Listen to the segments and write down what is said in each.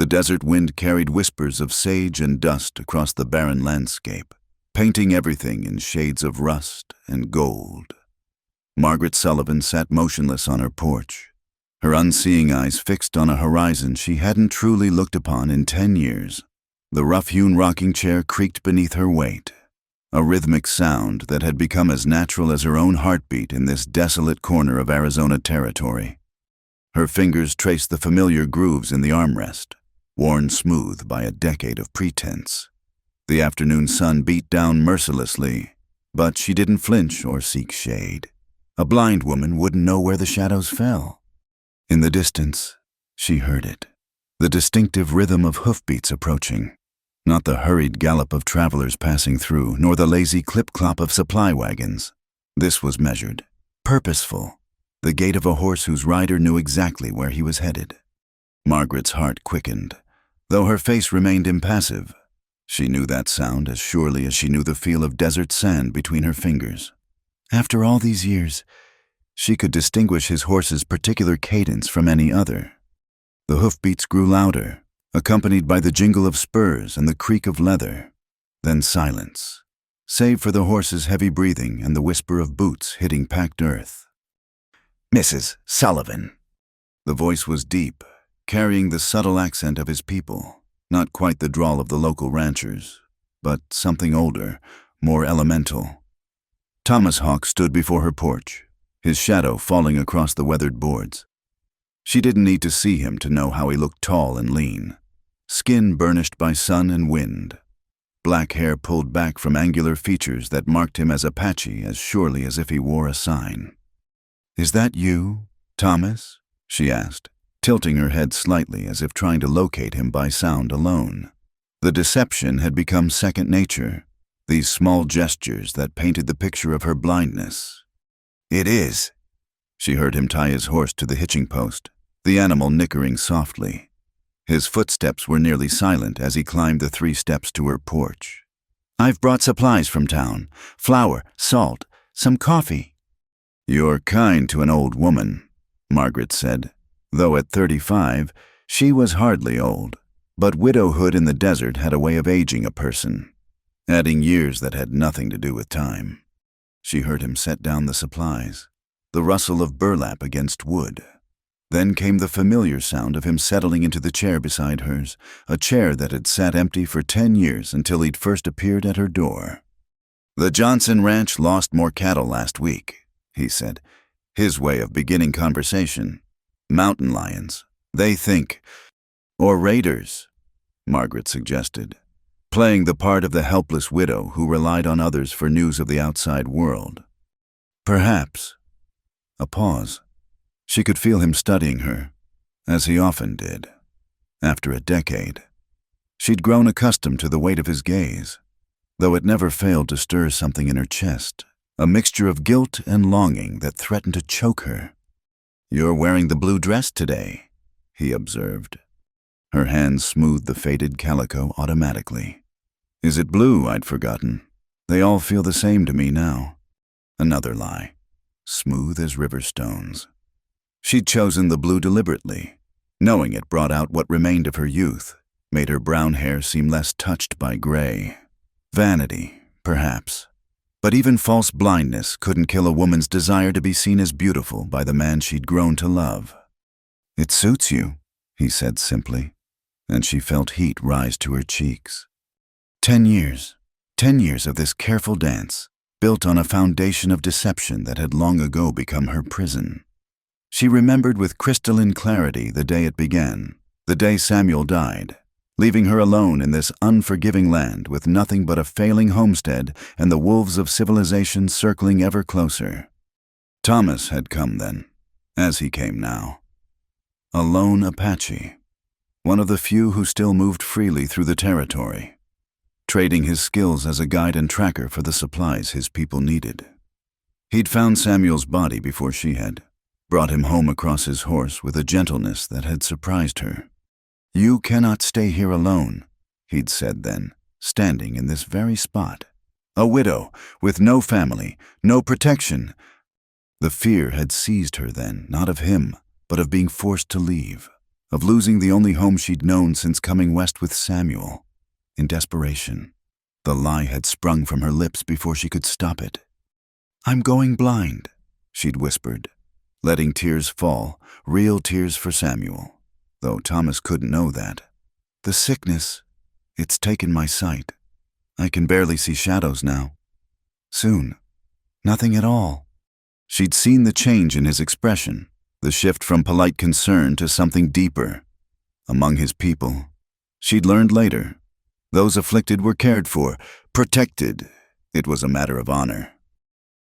The desert wind carried whispers of sage and dust across the barren landscape, painting everything in shades of rust and gold. Margaret Sullivan sat motionless on her porch, her unseeing eyes fixed on a horizon she hadn't truly looked upon in 10 years. The rough-hewn rocking chair creaked beneath her weight, a rhythmic sound that had become as natural as her own heartbeat in this desolate corner of Arizona territory. Her fingers traced the familiar grooves in the armrest, worn smooth by a decade of pretense. The afternoon sun beat down mercilessly, but she didn't flinch or seek shade. A blind woman wouldn't know where the shadows fell. In the distance, she heard it, the distinctive rhythm of hoofbeats approaching, not the hurried gallop of travelers passing through, nor the lazy clip-clop of supply wagons. This was measured, purposeful, the gait of a horse whose rider knew exactly where he was headed. Margaret's heart quickened, though her face remained impassive. She knew that sound as surely as she knew the feel of desert sand between her fingers. After all these years, she could distinguish his horse's particular cadence from any other. The hoofbeats grew louder, accompanied by the jingle of spurs and the creak of leather. Then silence, save for the horse's heavy breathing and the whisper of boots hitting packed earth. "Mrs. Sullivan." The voice was deep, carrying the subtle accent of his people, not quite the drawl of the local ranchers, but something older, more elemental. Thomas Hawk stood before her porch, his shadow falling across the weathered boards. She didn't need to see him to know how he looked tall and lean, skin burnished by sun and wind, black hair pulled back from angular features that marked him as Apache as surely as if he wore a sign. "Is that you, Thomas?" she asked, tilting her head slightly as if trying to locate him by sound alone. The deception had become second nature, these small gestures that painted the picture of her blindness. "It is." She heard him tie his horse to the hitching post, the animal nickering softly. His footsteps were nearly silent as he climbed the 3 steps to her porch. "I've brought supplies from town, flour, salt, some coffee." "You're kind to an old woman," Margaret said, though at 35, she was hardly old, but widowhood in the desert had a way of aging a person, adding years that had nothing to do with time. She heard him set down the supplies, the rustle of burlap against wood. Then came the familiar sound of him settling into the chair beside hers, a chair that had sat empty for 10 years until he'd first appeared at her door. "The Johnson Ranch lost more cattle last week," he said, his way of beginning conversation. "Mountain lions, they think." "Or raiders," Margaret suggested, playing the part of the helpless widow who relied on others for news of the outside world. "Perhaps." A pause. She could feel him studying her, as he often did. After a decade, she'd grown accustomed to the weight of his gaze, though it never failed to stir something in her chest, a mixture of guilt and longing that threatened to choke her. "You're wearing the blue dress today," he observed. Her hands smoothed the faded calico automatically. "Is it blue? I'd forgotten. They all feel the same to me now." Another lie, smooth as river stones. She'd chosen the blue deliberately, knowing it brought out what remained of her youth, made her brown hair seem less touched by gray. Vanity, perhaps. But even false blindness couldn't kill a woman's desire to be seen as beautiful by the man she'd grown to love. "It suits you," he said simply, and she felt heat rise to her cheeks. 10 years of this careful dance, built on a foundation of deception that had long ago become her prison. She remembered with crystalline clarity the day it began, the day Samuel died, leaving her alone in this unforgiving land with nothing but a failing homestead and the wolves of civilization circling ever closer. Thomas had come then, as he came now. A lone Apache, one of the few who still moved freely through the territory, trading his skills as a guide and tracker for the supplies his people needed. He'd found Samuel's body before she had, brought him home across his horse with a gentleness that had surprised her. "You cannot stay here alone," he'd said then, standing in this very spot. A widow, with no family, no protection. The fear had seized her then, not of him, but of being forced to leave. of losing the only home she'd known since coming west with Samuel. In desperation, the lie had sprung from her lips before she could stop it. "I'm going blind," she'd whispered, letting tears fall, real tears for Samuel, though Thomas couldn't know that. "The sickness, it's taken my sight. I can barely see shadows now. Soon, nothing at all." She'd seen the change in his expression, the shift from polite concern to something deeper. Among his people, she'd learned later, those afflicted were cared for, protected. It was a matter of honor.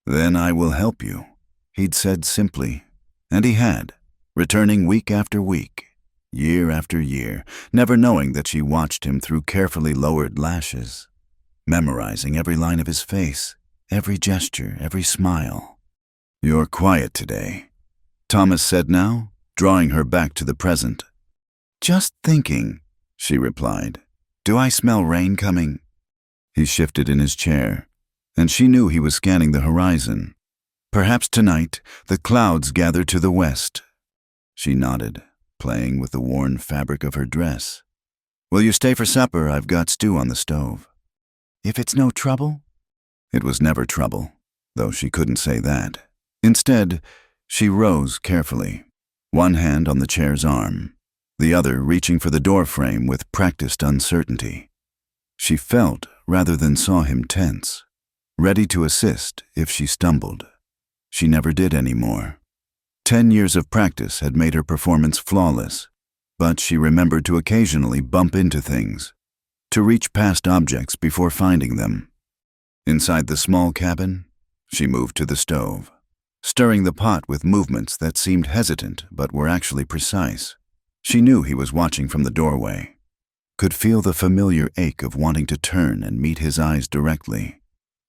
"Then I will help you," he'd said simply, and he had, returning week after week, year after year, never knowing that she watched him through carefully lowered lashes, memorizing every line of his face, every gesture, every smile. "You're quiet today," Thomas said now, drawing her back to the present. "Just thinking," she replied. "Do I smell rain coming?" He shifted in his chair, and she knew he was scanning the horizon. Perhaps tonight the clouds gathered to the west. She nodded, playing with the worn fabric of her dress. "Will you stay for supper? I've got stew on the stove." "If it's no trouble?" It was never trouble, though she couldn't say that. Instead, she rose carefully, one hand on the chair's arm, the other reaching for the doorframe with practiced uncertainty. She felt rather than saw him tense, ready to assist if she stumbled. She never did anymore. 10 years of practice had made her performance flawless, but she remembered to occasionally bump into things, to reach past objects before finding them. Inside the small cabin, she moved to the stove, stirring the pot with movements that seemed hesitant but were actually precise. She knew he was watching from the doorway, could feel the familiar ache of wanting to turn and meet his eyes directly,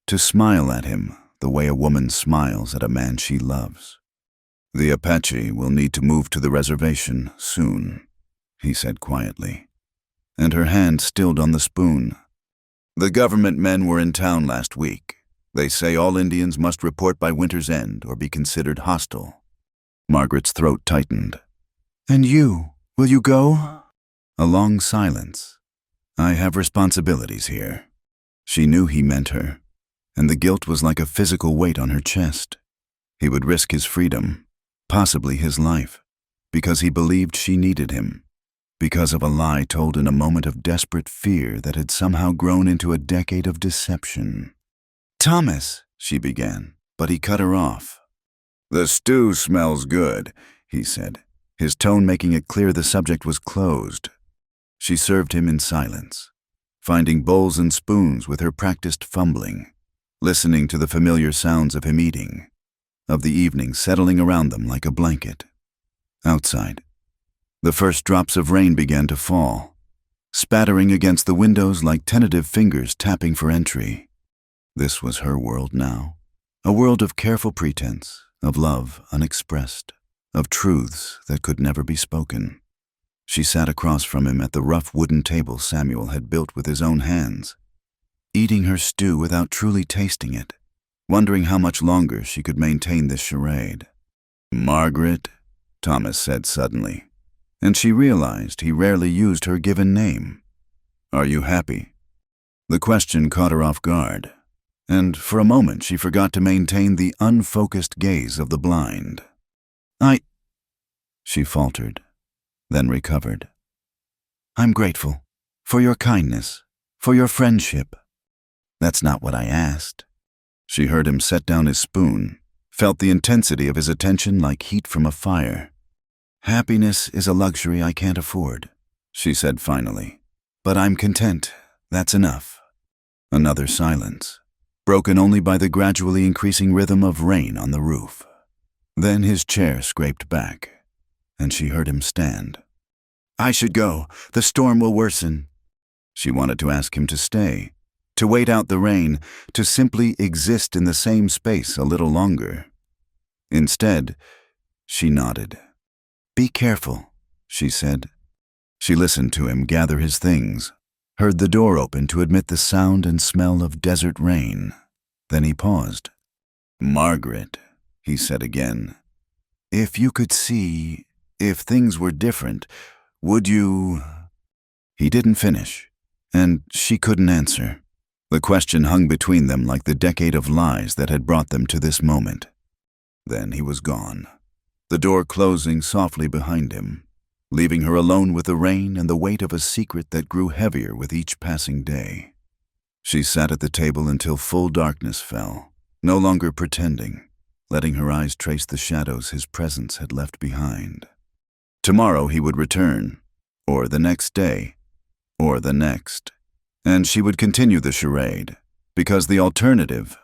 to smile at him the way a woman smiles at a man she loves. "The Apache will need to move to the reservation soon," he said quietly, and her hand stilled on the spoon. "The government men were in town last week. They say all Indians must report by winter's end or be considered hostile." Margaret's throat tightened. "And you, will you go?" A long silence. "I have responsibilities here." She knew he meant her, and the guilt was like a physical weight on her chest. He would risk his freedom, possibly his life, because he believed she needed him, because of a lie told in a moment of desperate fear that had somehow grown into a decade of deception. "Thomas," she began, but he cut her off. "The stew smells good," he said, his tone making it clear the subject was closed. She served him in silence, finding bowls and spoons with her practiced fumbling, listening to the familiar sounds of him eating, of the evening settling around them like a blanket. Outside, the first drops of rain began to fall, spattering against the windows like tentative fingers tapping for entry. This was her world now, a world of careful pretense, of love unexpressed, of truths that could never be spoken. She sat across from him at the rough wooden table Samuel had built with his own hands, eating her stew without truly tasting it, wondering how much longer she could maintain this charade. "Margaret," Thomas said suddenly, and she realized he rarely used her given name. "Are you happy?" The question caught her off guard, and for a moment she forgot to maintain the unfocused gaze of the blind. She faltered, then recovered. "I'm grateful for your kindness, for your friendship." "That's not what I asked." She heard him set down his spoon, felt the intensity of his attention like heat from a fire. "Happiness is a luxury I can't afford," she said finally. "But I'm content. That's enough." Another silence, broken only by the gradually increasing rhythm of rain on the roof. Then his chair scraped back, and she heard him stand. "I should go. The storm will worsen." She wanted to ask him to stay, to wait out the rain, to simply exist in the same space a little longer. Instead, she nodded. "Be careful," she said. She listened to him gather his things, heard the door open to admit the sound and smell of desert rain. Then he paused. "Margaret," he said again, "if you could see, if things were different, Would you... He didn't finish, and she couldn't answer. The question hung between them like the decade of lies that had brought them to this moment. Then he was gone, the door closing softly behind him, leaving her alone with the rain and the weight of a secret that grew heavier with each passing day. She sat at the table until full darkness fell, no longer pretending, letting her eyes trace the shadows his presence had left behind. Tomorrow he would return, or the next day, or the next, and she would continue the charade, because the alternative,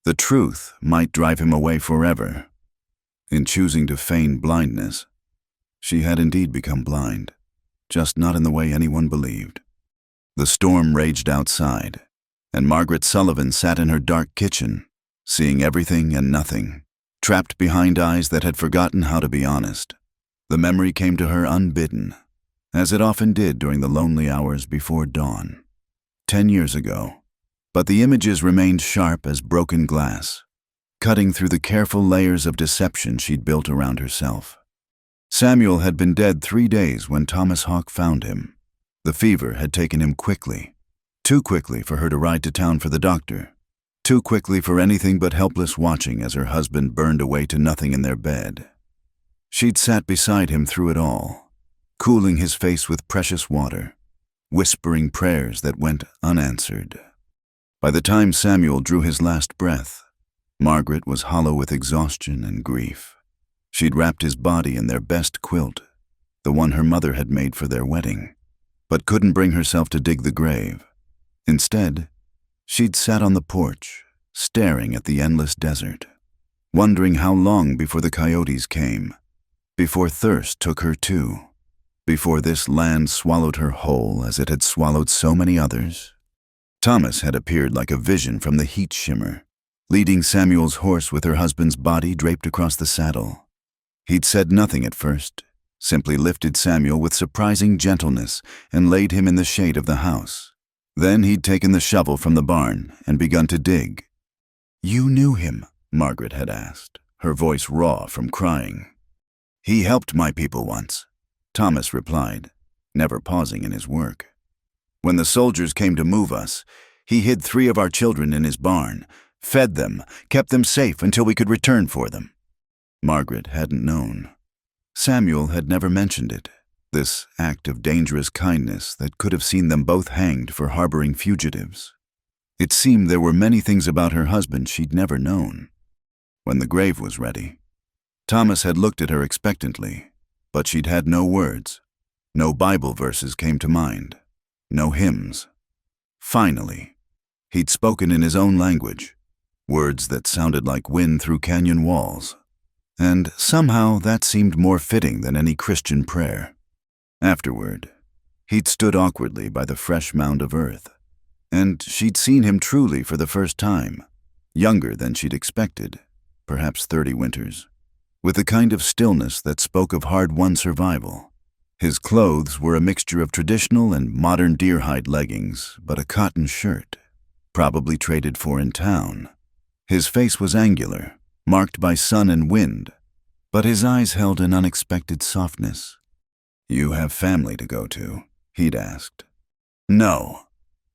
the truth, might drive him away forever. In choosing to feign blindness, she had indeed become blind, just not in the way anyone believed. The storm raged outside, and Margaret Sullivan sat in her dark kitchen, seeing everything and nothing, trapped behind eyes that had forgotten how to be honest. The memory came to her unbidden, as it often did during the lonely hours before dawn. 10 years ago, but the images remained sharp as broken glass, cutting through the careful layers of deception she'd built around herself. Samuel had been dead 3 days when Thomas Hawk found him. The fever had taken him quickly, too quickly for her to ride to town for the doctor, too quickly for anything but helpless watching as her husband burned away to nothing in their bed. She'd sat beside him through it all, cooling his face with precious water, whispering prayers that went unanswered. By the time Samuel drew his last breath, Margaret was hollow with exhaustion and grief. She'd wrapped his body in their best quilt, the one her mother had made for their wedding, but couldn't bring herself to dig the grave. Instead, she'd sat on the porch, staring at the endless desert, wondering how long before the coyotes came, before thirst took her too, before this land swallowed her whole as it had swallowed so many others. Thomas had appeared like a vision from the heat shimmer, leading Samuel's horse with her husband's body draped across the saddle. He'd said nothing at first, simply lifted Samuel with surprising gentleness and laid him in the shade of the house. Then he'd taken the shovel from the barn and begun to dig. "You knew him?" Margaret had asked, her voice raw from crying. "He helped my people once," Thomas replied, never pausing in his work. "When the soldiers came to move us, he hid 3 of our children in his barn, fed them, kept them safe until we could return for them." Margaret hadn't known. Samuel had never mentioned it, this act of dangerous kindness that could have seen them both hanged for harboring fugitives. It seemed there were many things about her husband she'd never known. When the grave was ready, Thomas had looked at her expectantly, but she'd had no words. No Bible verses came to mind, no hymns. Finally, he'd spoken in his own language, words that sounded like wind through canyon walls. And somehow that seemed more fitting than any Christian prayer. Afterward, he'd stood awkwardly by the fresh mound of earth, and she'd seen him truly for the first time, younger than she'd expected, perhaps 30 winters, with the kind of stillness that spoke of hard-won survival. His clothes were a mixture of traditional and modern deer-hide leggings, but a cotton shirt, probably traded for in town. His face was angular, marked by sun and wind, but his eyes held an unexpected softness. "You have family to go to?" he'd asked. "No."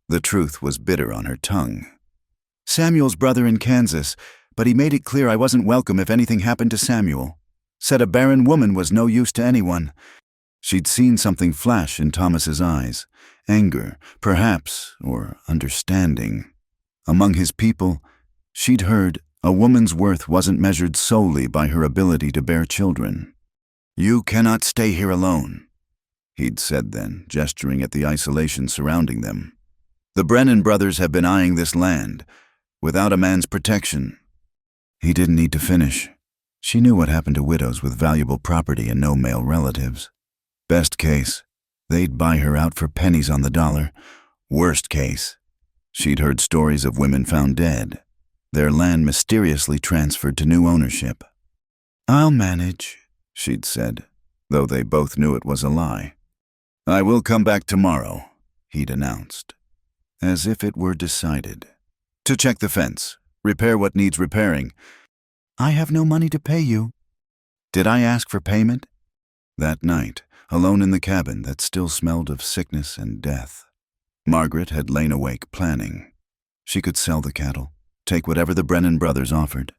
The truth was bitter on her tongue. "Samuel's brother in Kansas, but he made it clear I wasn't welcome if anything happened to Samuel. Said a barren woman was no use to anyone." She'd seen something flash in Thomas's eyes, anger, perhaps, or understanding. Among his people, she'd heard a woman's worth wasn't measured solely by her ability to bear children. "You cannot stay here alone," he'd said then, gesturing at the isolation surrounding them. "The Brennan brothers have been eyeing this land, without a man's protection." He didn't need to finish. She knew what happened to widows with valuable property and no male relatives. Best case, they'd buy her out for pennies on the dollar. Worst case, she'd heard stories of women found dead, their land mysteriously transferred to new ownership. "I'll manage," she'd said, though they both knew it was a lie. "I will come back tomorrow," he'd announced, as if it were decided. "To check the fence, repair what needs repairing." "I have no money to pay you." "Did I ask for payment?" That night, alone in the cabin that still smelled of sickness and death. Margaret had lain awake planning. She could sell the cattle, take whatever the Brennan brothers offered,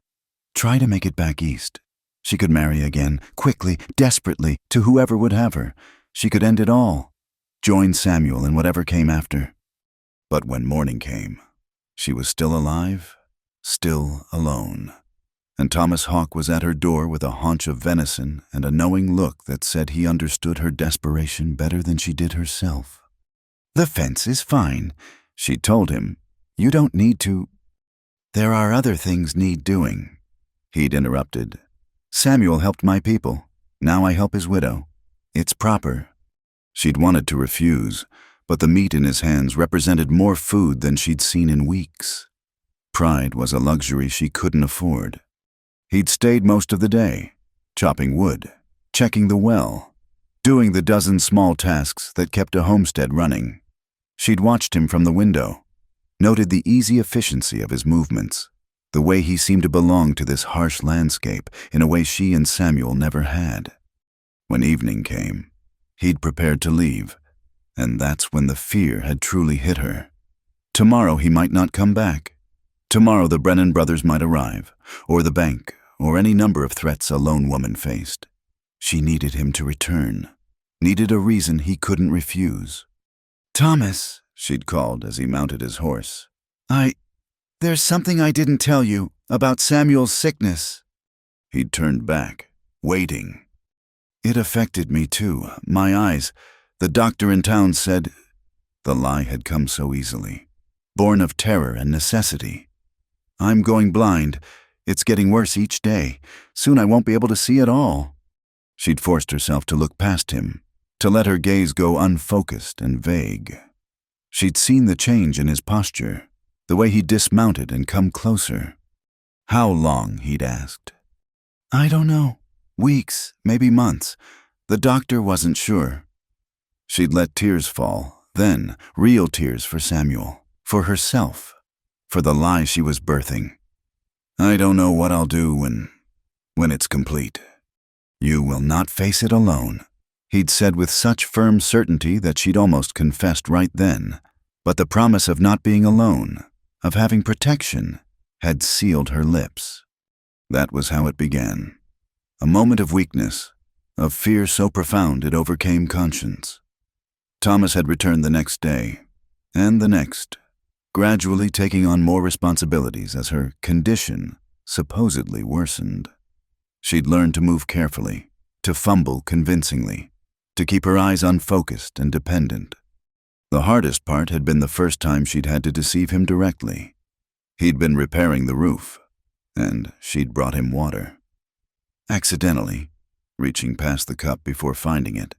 try to make it back east. She could marry again, quickly, desperately, to whoever would have her. She could end it all, join Samuel in whatever came after. But when morning came, she was still alive, still alone. And Thomas Hawk was at her door with a haunch of venison and a knowing look that said he understood her desperation better than she did herself. "The fence is fine," she told him. "You don't need to—" "There are other things need doing," he'd interrupted. "Samuel helped my people. Now I help his widow. It's proper." She'd wanted to refuse, but the meat in his hands represented more food than she'd seen in weeks. Pride was a luxury she couldn't afford. He'd stayed most of the day, chopping wood, checking the well, doing the dozen small tasks that kept a homestead running. She'd watched him from the window, noted the easy efficiency of his movements, the way he seemed to belong to this harsh landscape in a way she and Samuel never had. When evening came, he'd prepared to leave, and that's when the fear had truly hit her. Tomorrow he might not come back. Tomorrow the Brennan brothers might arrive, or the bank, or any number of threats a lone woman faced. She needed him to return, needed a reason he couldn't refuse. "Thomas," she'd called as he mounted his horse. There's something I didn't tell you about Samuel's sickness." He'd turned back, waiting. "It affected me too. My eyes. The doctor in town said—" The lie had come so easily, born of terror and necessity. "I'm going blind. It's getting worse each day. Soon I won't be able to see at all." She'd forced herself to look past him, to let her gaze go unfocused and vague. She'd seen the change in his posture, the way he dismounted and come closer. "How long?" he'd asked. "I don't know. Weeks, maybe months. The doctor wasn't sure." She'd let tears fall, then real tears for Samuel, for herself, for the lie she was birthing. "I don't know what I'll do when it's complete. You will not face it alone," he'd said with such firm certainty that she'd almost confessed right then. But the promise of not being alone, of having protection, had sealed her lips. That was how it began. A moment of weakness, of fear so profound it overcame conscience. Thomas had returned the next day, and the next, gradually taking on more responsibilities as her condition supposedly worsened. She'd learned to move carefully, to fumble convincingly, to keep her eyes unfocused and dependent. The hardest part had been the first time she'd had to deceive him directly. He'd been repairing the roof, and she'd brought him water. Accidentally, reaching past the cup before finding it.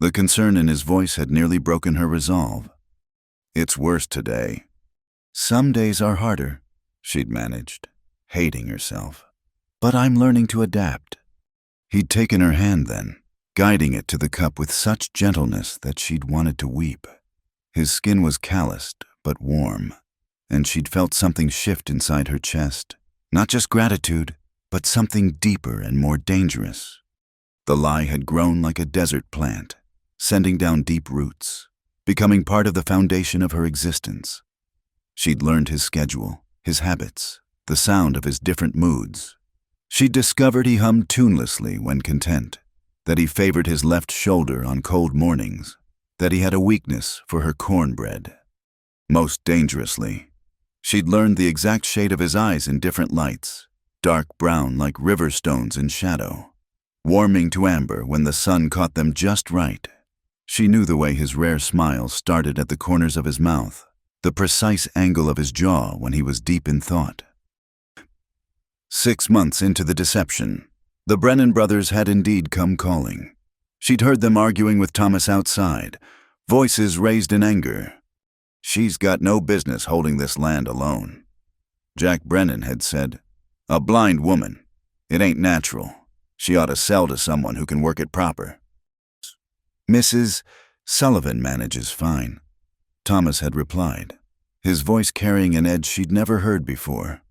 The concern in his voice had nearly broken her resolve. "It's worse today." "Some days are harder," she'd managed, hating herself. "But I'm learning to adapt." He'd taken her hand then, guiding it to the cup with such gentleness that she'd wanted to weep. His skin was calloused, but warm, and she'd felt something shift inside her chest. Not just gratitude, but something deeper and more dangerous. The lie had grown like a desert plant, sending down deep roots, becoming part of the foundation of her existence. She'd learned his schedule, his habits, the sound of his different moods. She'd discovered he hummed tunelessly when content, that he favored his left shoulder on cold mornings, that he had a weakness for her cornbread. Most dangerously, she'd learned the exact shade of his eyes in different lights, dark brown like river stones in shadow, warming to amber when the sun caught them just right. She knew the way his rare smile started at the corners of his mouth, the precise angle of his jaw when he was deep in thought. 6 months into the deception, the Brennan brothers had indeed come calling. She'd heard them arguing with Thomas outside, voices raised in anger. "She's got no business holding this land alone." Jack Brennan had said, "A blind woman. It ain't natural. She ought to sell to someone who can work it proper." "Mrs. Sullivan manages fine," Thomas had replied, his voice carrying an edge she'd never heard before.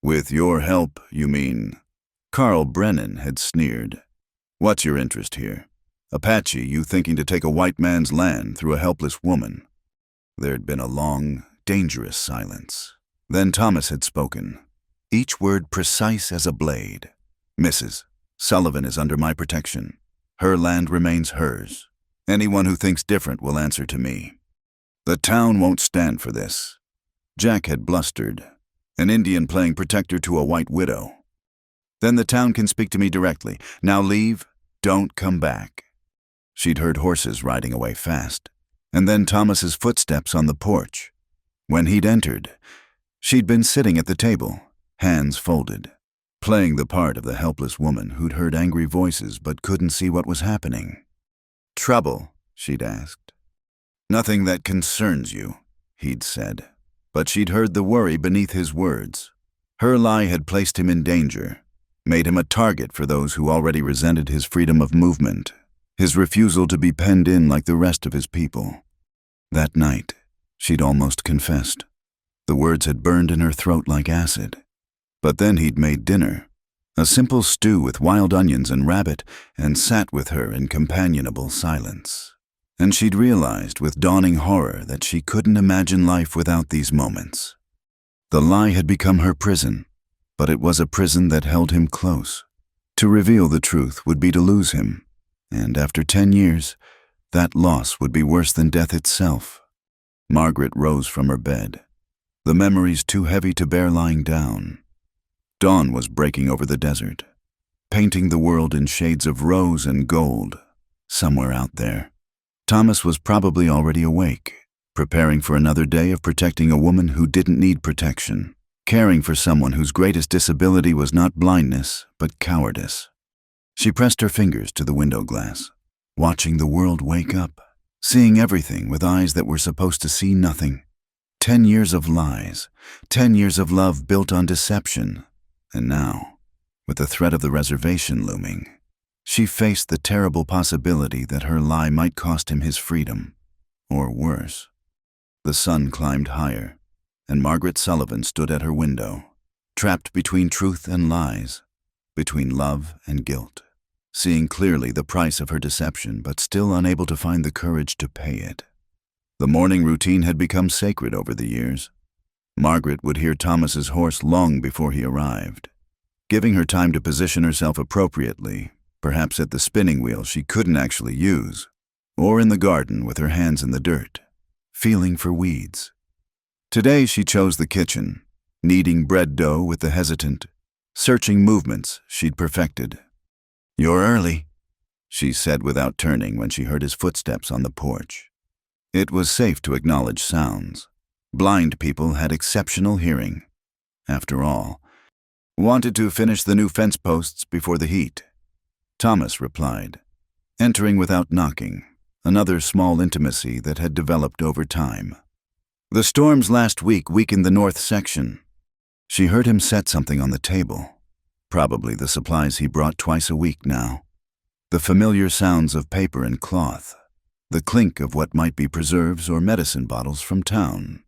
"With your help, you mean?" Carl Brennan had sneered. "What's your interest here?" Apache, you thinking to take a white man's land through a helpless woman. There'd been a long, dangerous silence. Then Thomas had spoken, each word precise as a blade. Mrs. Sullivan is under my protection. Her land remains hers. Anyone who thinks different will answer to me. The town won't stand for this. Jack had blustered, an Indian playing protector to a white widow. Then the town can speak to me directly. Now leave, don't come back. She'd heard horses riding away fast, and then Thomas's footsteps on the porch. When he'd entered, she'd been sitting at the table, hands folded, playing the part of the helpless woman who'd heard angry voices but couldn't see what was happening. Trouble, she'd asked. Nothing that concerns you, he'd said, but she'd heard the worry beneath his words. Her lie had placed him in danger, made him a target for those who already resented his freedom of movement, his refusal to be penned in like the rest of his people. That night, she'd almost confessed. The words had burned in her throat like acid. But then he'd made dinner, a simple stew with wild onions and rabbit, and sat with her in companionable silence. And she'd realized with dawning horror that she couldn't imagine life without these moments. The lie had become her prison, but it was a prison that held him close. To reveal the truth would be to lose him, and after 10 years, that loss would be worse than death itself. Margaret rose from her bed, the memories too heavy to bear lying down. Dawn was breaking over the desert, painting the world in shades of rose and gold. Somewhere out there, Thomas was probably already awake, preparing for another day of protecting a woman who didn't need protection, caring for someone whose greatest disability was not blindness, but cowardice. She pressed her fingers to the window glass, watching the world wake up, seeing everything with eyes that were supposed to see nothing. 10 years of lies, 10 years of love built on deception, and now, with the threat of the reservation looming, she faced the terrible possibility that her lie might cost him his freedom, or worse. The sun climbed higher, and Margaret Sullivan stood at her window, trapped between truth and lies, between love and guilt, seeing clearly the price of her deception but still unable to find the courage to pay it. The morning routine had become sacred over the years. Margaret would hear Thomas's horse long before he arrived, giving her time to position herself appropriately, perhaps at the spinning wheel she couldn't actually use, or in the garden with her hands in the dirt, feeling for weeds. Today she chose the kitchen, kneading bread dough with the hesitant, searching movements she'd perfected. "You're early," she said without turning when she heard his footsteps on the porch. It was safe to acknowledge sounds. Blind people had exceptional hearing. After all, wanted to finish the new fence posts before the heat. Thomas replied, entering without knocking, another small intimacy that had developed over time. The storms last week weakened the north section. She heard him set something on the table, probably the supplies he brought twice a week now. The familiar sounds of paper and cloth, the clink of what might be preserves or medicine bottles from town.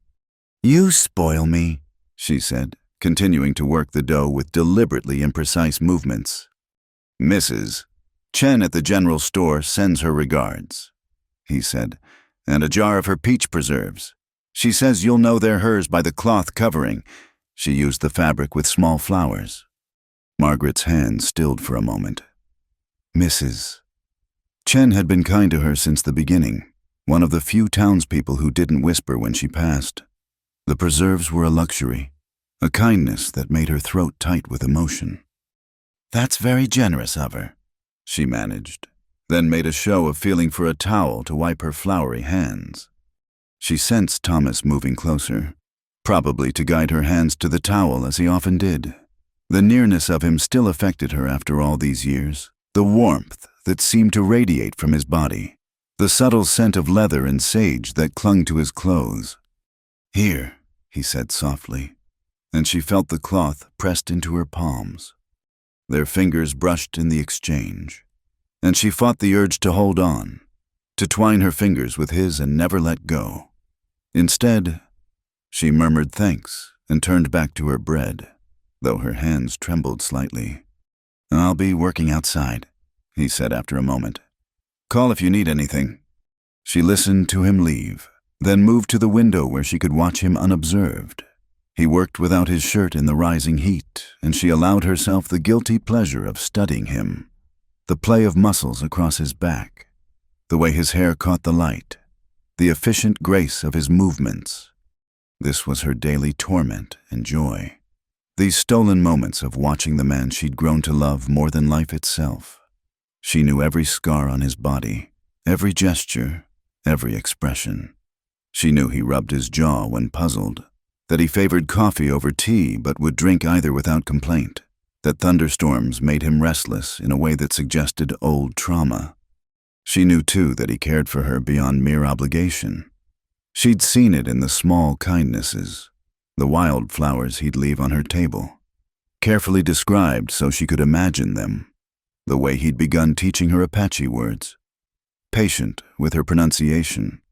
"You spoil me," she said, continuing to work the dough with deliberately imprecise movements. "Mrs. Chen at the general store sends her regards," he said, "and a jar of her peach preserves. She says you'll know they're hers by the cloth covering. She used the fabric with small flowers." Margaret's hand stilled for a moment. Mrs. Chen had been kind to her since the beginning, one of the few townspeople who didn't whisper when she passed. The preserves were a luxury, a kindness that made her throat tight with emotion. "That's very generous of her," she managed, then made a show of feeling for a towel to wipe her floury hands. She sensed Thomas moving closer, probably to guide her hands to the towel as he often did. The nearness of him still affected her after all these years, the warmth that seemed to radiate from his body, the subtle scent of leather and sage that clung to his clothes. "Here," he said softly, and she felt the cloth pressed into her palms. Their fingers brushed in the exchange, and she fought the urge to hold on, to twine her fingers with his and never let go. Instead, she murmured thanks and turned back to her bread, though her hands trembled slightly. "I'll be working outside," he said after a moment. Call if you need anything. She listened to him leave, then moved to the window where she could watch him unobserved. He worked without his shirt in the rising heat, and she allowed herself the guilty pleasure of studying him. The play of muscles across his back, the way his hair caught the light, the efficient grace of his movements. This was her daily torment and joy. These stolen moments of watching the man she'd grown to love more than life itself. She knew every scar on his body, every gesture, every expression. She knew he rubbed his jaw when puzzled, that he favored coffee over tea but would drink either without complaint, that thunderstorms made him restless in a way that suggested old trauma. She knew, too, that he cared for her beyond mere obligation. She'd seen it in the small kindnesses, the wildflowers he'd leave on her table, carefully described so she could imagine them, the way he'd begun teaching her Apache words, patient with her pronunciation,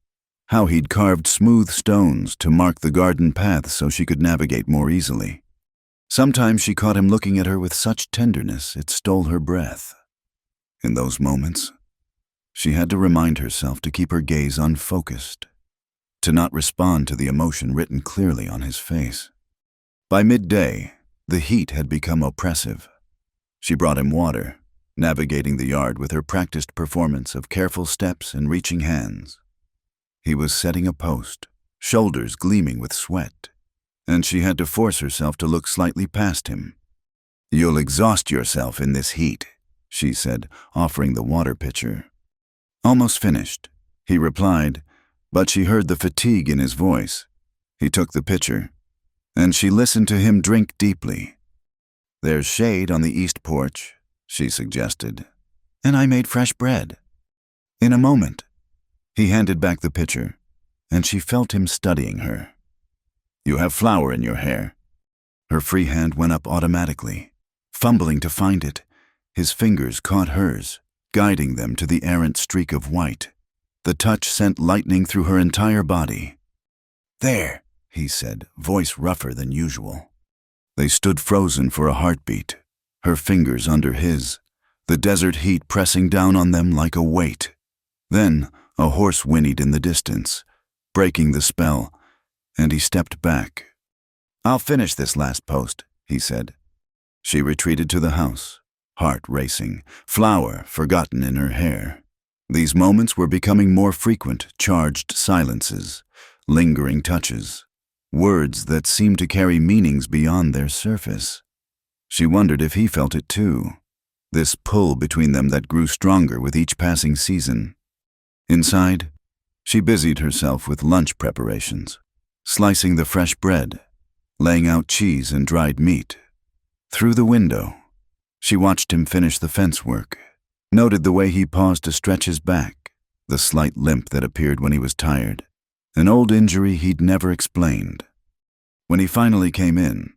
how he'd carved smooth stones to mark the garden path so she could navigate more easily. Sometimes she caught him looking at her with such tenderness it stole her breath. In those moments, she had to remind herself to keep her gaze unfocused, to not respond to the emotion written clearly on his face. By midday, the heat had become oppressive. She brought him water, navigating the yard with her practiced performance of careful steps and reaching hands. He was setting a post, shoulders gleaming with sweat, and she had to force herself to look slightly past him. "You'll exhaust yourself in this heat," she said, offering the water pitcher. "Almost finished," he replied, but she heard the fatigue in his voice. He took the pitcher, and she listened to him drink deeply. "There's shade on the east porch," she suggested, "and I made fresh bread." In a moment, he handed back the pitcher, and she felt him studying her. "You have flour in your hair." Her free hand went up automatically. Fumbling to find it, his fingers caught hers, guiding them to the errant streak of white. The touch sent lightning through her entire body. "There," he said, voice rougher than usual. They stood frozen for a heartbeat, her fingers under his, the desert heat pressing down on them like a weight. Then a horse whinnied in the distance, breaking the spell, and he stepped back. "I'll finish this last post," he said. She retreated to the house, heart racing, flour forgotten in her hair. These moments were becoming more frequent, charged silences, lingering touches, words that seemed to carry meanings beyond their surface. She wondered if he felt it too, this pull between them that grew stronger with each passing season. Inside, she busied herself with lunch preparations, slicing the fresh bread, laying out cheese and dried meat. Through the window, she watched him finish the fence work, noted the way he paused to stretch his back, the slight limp that appeared when he was tired, an old injury he'd never explained. When he finally came in,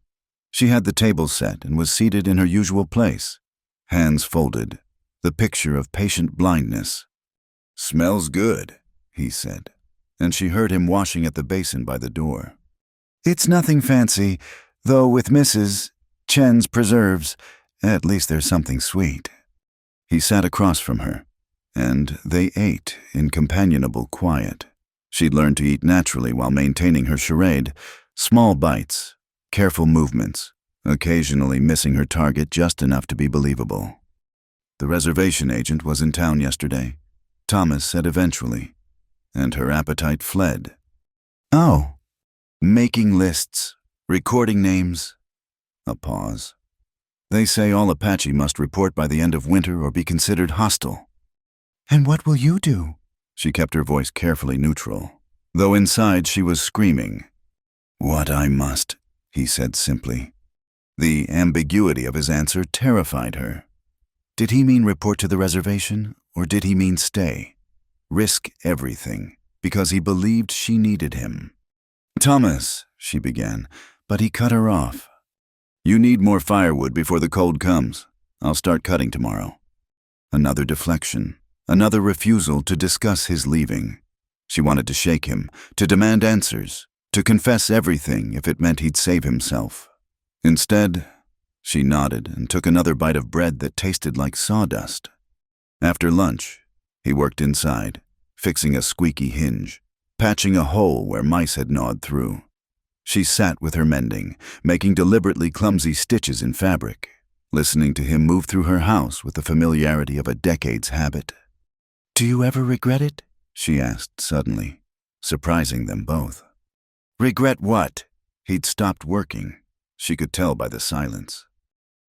she had the table set and was seated in her usual place, hands folded, the picture of patient blindness. "Smells good," he said, and she heard him washing at the basin by the door. "It's nothing fancy, though with Mrs. Chen's preserves, at least there's something sweet." He sat across from her, and they ate in companionable quiet. She'd learned to eat naturally while maintaining her charade, small bites, careful movements, occasionally missing her target just enough to be believable. The reservation agent was in town yesterday, Thomas said eventually, and her appetite fled. "Oh, making lists, recording names." A pause. "They say all Apache must report by the end of winter or be considered hostile." "And what will you do?" She kept her voice carefully neutral, though inside she was screaming. "What I must," he said simply. The ambiguity of his answer terrified her. Did he mean report to the reservation, or did he mean stay? Risk everything, because he believed she needed him. "Thomas," she began, but he cut her off. "You need more firewood before the cold comes. I'll start cutting tomorrow." Another deflection, another refusal to discuss his leaving. She wanted to shake him, to demand answers, to confess everything if it meant he'd save himself. Instead, she nodded and took another bite of bread that tasted like sawdust. After lunch, He worked inside, fixing a squeaky hinge, patching a hole where mice had gnawed through. She sat with her mending, making deliberately clumsy stitches in fabric, listening to him move through her house with the familiarity of a decade's habit. "Do you ever regret it?" she asked suddenly, surprising them both. "Regret what?" He'd stopped working. She could tell by the silence.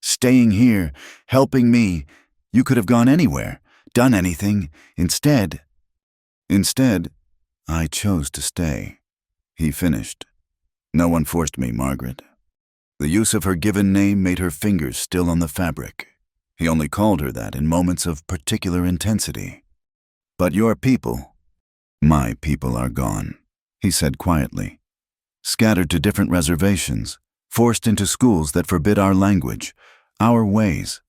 "Staying here, helping me. You could have gone anywhere, done anything. Instead, I chose to stay," he finished. "No one forced me, Margaret." The use of her given name made her fingers still on the fabric. He only called her that in moments of particular intensity. "But your people, my people are gone," he said quietly. "Scattered to different reservations, forced into schools that forbid our language, our ways.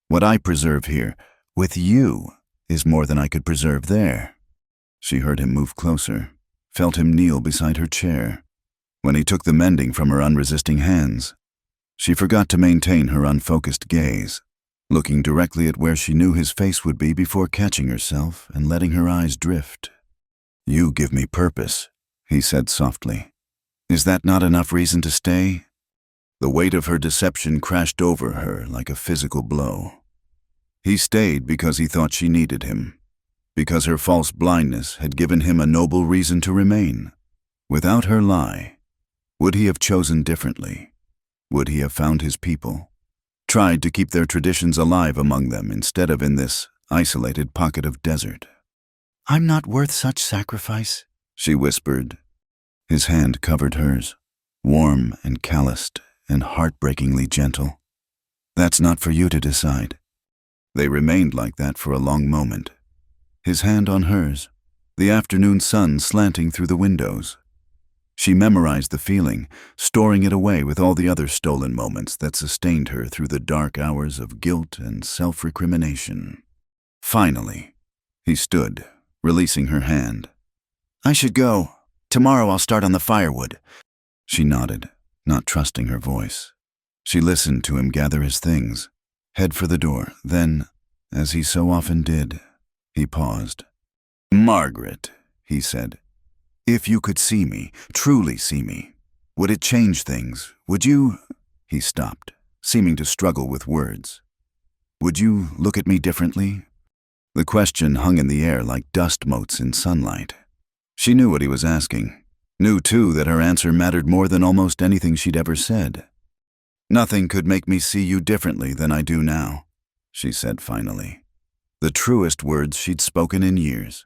What I preserve here, with you, is more than I could preserve there." She heard him move closer, felt him kneel beside her chair. When he took the mending from her unresisting hands, she forgot to maintain her unfocused gaze, looking directly at where she knew his face would be before catching herself and letting her eyes drift. "You give me purpose," he said softly. "Is that not enough reason to stay?" The weight of her deception crashed over her like a physical blow. He stayed because he thought she needed him, because her false blindness had given him a noble reason to remain. Without her lie, would he have chosen differently? Would he have found his people, tried to keep their traditions alive among them instead of in this isolated pocket of desert? "I'm not worth such sacrifice," she whispered. His hand covered hers, warm and calloused and heartbreakingly gentle. "That's not for you to decide." They remained like that for a long moment, his hand on hers, the afternoon sun slanting through the windows. She memorized the feeling, storing it away with all the other stolen moments that sustained her through the dark hours of guilt and self-recrimination. Finally, he stood, releasing her hand. "I should go. Tomorrow I'll start on the firewood." She nodded, not trusting her voice. She listened to him gather his things, head for the door. Then, as he so often did, he paused. "Margaret," he said, "if you could see me, truly see me, would it change things? Would you—" He stopped, seeming to struggle with words. "Would you look at me differently?" The question hung in the air like dust motes in sunlight. She knew what he was asking, knew too that her answer mattered more than almost anything she'd ever said. "Nothing could make me see you differently than I do now," she said finally. The truest words she'd spoken in years.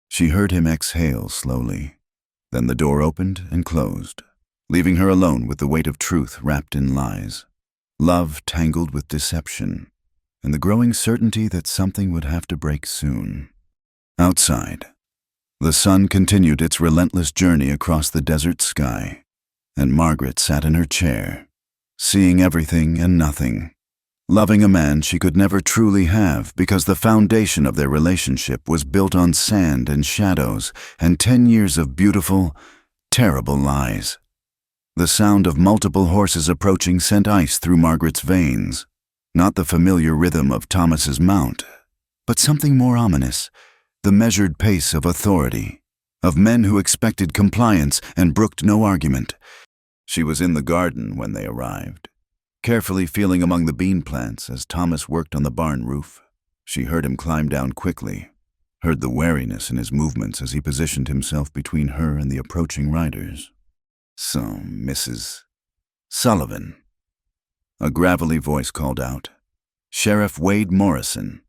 She heard him exhale slowly. Then the door opened and closed, leaving her alone with the weight of truth wrapped in lies, love tangled with deception, and the growing certainty that something would have to break soon. Outside, the sun continued its relentless journey across the desert sky, and Margaret sat in her chair, seeing everything and nothing, loving a man she could never truly have because the foundation of their relationship was built on sand and shadows and 10 years of beautiful, terrible lies. The sound of multiple horses approaching sent ice through Margaret's veins, not the familiar rhythm of Thomas's mount, but something more ominous, the measured pace of authority, of men who expected compliance and brooked no argument. She was in the garden when they arrived, carefully feeling among the bean plants as Thomas worked on the barn roof. She heard him climb down quickly, heard the wariness in his movements as he positioned himself between her and the approaching riders. "So, Mrs. Sullivan," a gravelly voice called out. Sheriff Wade Morrison,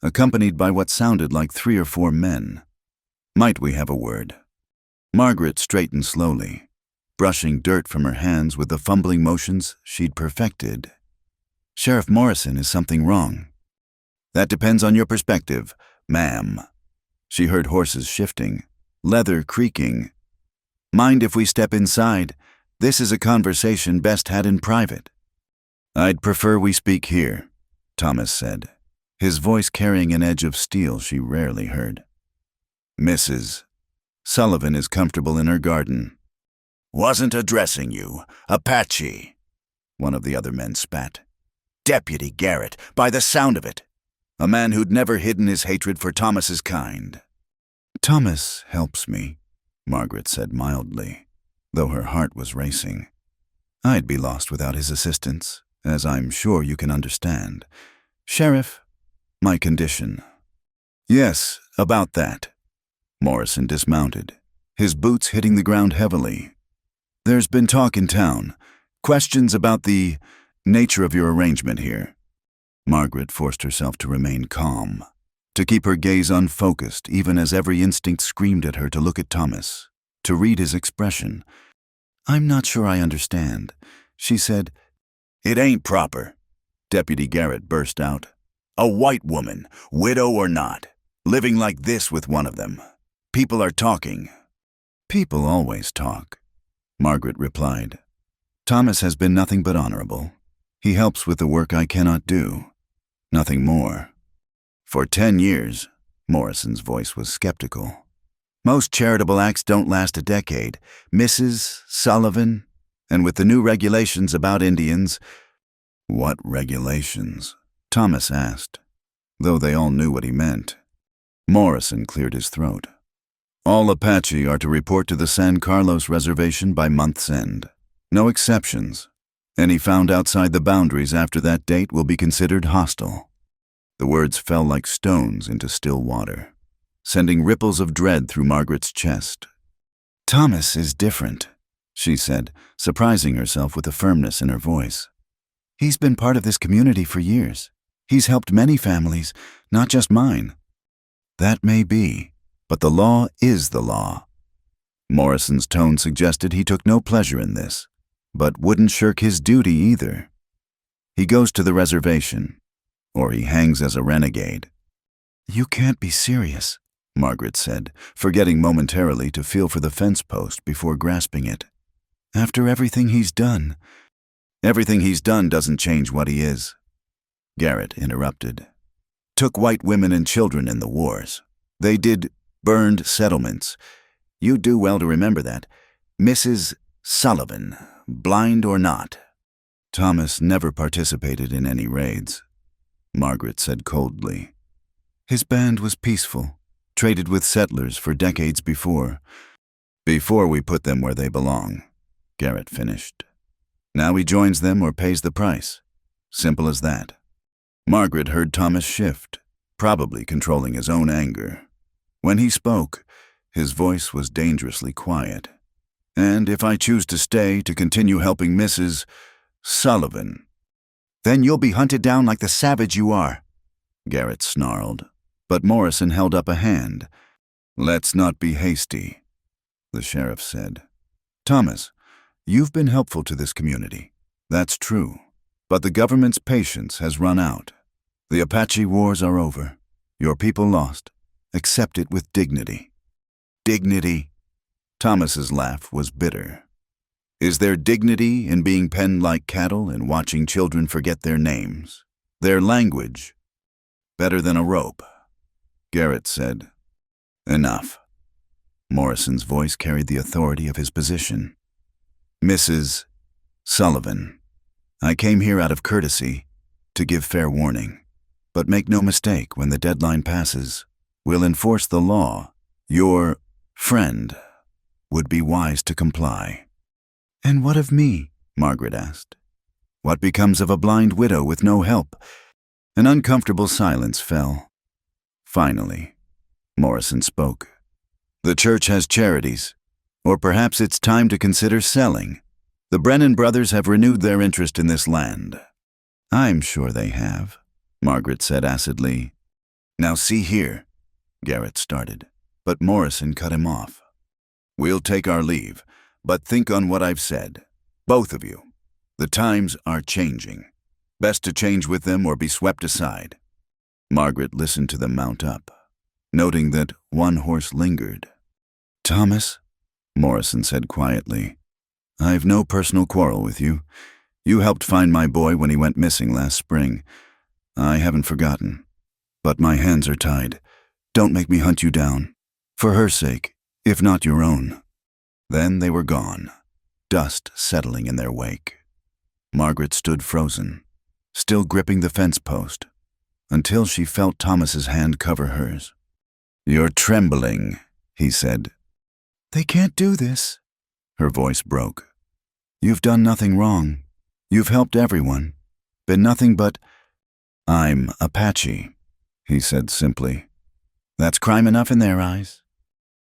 accompanied by what sounded like 3 or 4 men. "Might we have a word?" Margaret straightened slowly, brushing dirt from her hands with the fumbling motions she'd perfected. "Sheriff Morrison, is something wrong?" "That depends on your perspective, ma'am." She heard horses shifting, leather creaking. "Mind if we step inside? This is a conversation best had in private." "I'd prefer we speak here," Thomas said, his voice carrying an edge of steel she rarely heard. "Mrs. Sullivan is comfortable in her garden." "Wasn't addressing you, Apache," one of the other men spat. "Deputy Garrett, by the sound of it." A man who'd never hidden his hatred for Thomas's kind. Thomas helps me, Margaret said mildly, though her heart was racing. I'd be lost without his assistance, as I'm sure you can understand. Sheriff, my condition. Yes, about that. Morrison dismounted, his boots hitting the ground heavily. There's been talk in town, questions about the nature of your arrangement here. Margaret forced herself to remain calm, to keep her gaze unfocused even as every instinct screamed at her to look at Thomas, to read his expression. I'm not sure I understand, she said. It ain't proper, Deputy Garrett burst out. A white woman, widow or not, living like this with one of them. People are talking. People always talk, Margaret replied. Thomas has been nothing but honorable. He helps with the work I cannot do. Nothing more. For 10 years, Morrison's voice was skeptical. Most charitable acts don't last a decade. Mrs. Sullivan, and with the new regulations about Indians— What regulations? Thomas asked, though they all knew what he meant. Morrison cleared his throat. All Apache are to report to the San Carlos Reservation by month's end. No exceptions. Any found outside the boundaries after that date will be considered hostile. The words fell like stones into still water, sending ripples of dread through Margaret's chest. Thomas is different, she said, surprising herself with the firmness in her voice. He's been part of this community for years. He's helped many families, not just mine. That may be, but the law is the law. Morrison's tone suggested he took no pleasure in this, but wouldn't shirk his duty either. He goes to the reservation, or he hangs as a renegade. You can't be serious, Margaret said, forgetting momentarily to feel for the fence post before grasping it. After everything he's done— Everything he's done doesn't change what he is, Garrett interrupted. Took white women and children in the wars. They did burned settlements. You do well to remember that. Mrs. Sullivan, blind or not. Thomas never participated in any raids, Margaret said coldly. His band was peaceful, traded with settlers for decades before we put them where they belong, Garrett finished. Now he joins them or pays the price. Simple as that. Margaret heard Thomas shift, probably controlling his own anger. When he spoke, his voice was dangerously quiet. And if I choose to stay to continue helping Mrs. Sullivan— Then you'll be hunted down like the savage you are, Garrett snarled. But Morrison held up a hand. Let's not be hasty, the sheriff said. Thomas, you've been helpful to this community. That's true. But the government's patience has run out. The Apache wars are over. Your people lost. Accept it with dignity. Dignity? Thomas's laugh was bitter. Is there dignity in being penned like cattle and watching children forget their names, their language? Better than a rope, Garrett said. Enough. Morrison's voice carried the authority of his position. Mrs. Sullivan, I came here out of courtesy to give fair warning. But make no mistake, when the deadline passes, we'll enforce the law. Your friend would be wise to comply. And what of me? Margaret asked. What becomes of a blind widow with no help? An uncomfortable silence fell. Finally, Morrison spoke. The church has charities, or perhaps it's time to consider selling. The Brennan brothers have renewed their interest in this land. I'm sure they have, Margaret said acidly. Now see here, Garrett started, but Morrison cut him off. We'll take our leave, but think on what I've said. Both of you. The times are changing. Best to change with them or be swept aside. Margaret listened to them mount up, noting that one horse lingered. Thomas, Morrison said quietly, I've no personal quarrel with you. You helped find my boy when he went missing last spring. I haven't forgotten. But my hands are tied. Don't make me hunt you down. For her sake, if not your own. Then they were gone, dust settling in their wake. Margaret stood frozen, still gripping the fence post, until she felt Thomas's hand cover hers. "You're trembling," he said. "They can't do this." Her voice broke. "You've done nothing wrong. You've helped everyone. Been nothing but—" "I'm Apache," he said simply. "That's crime enough in their eyes."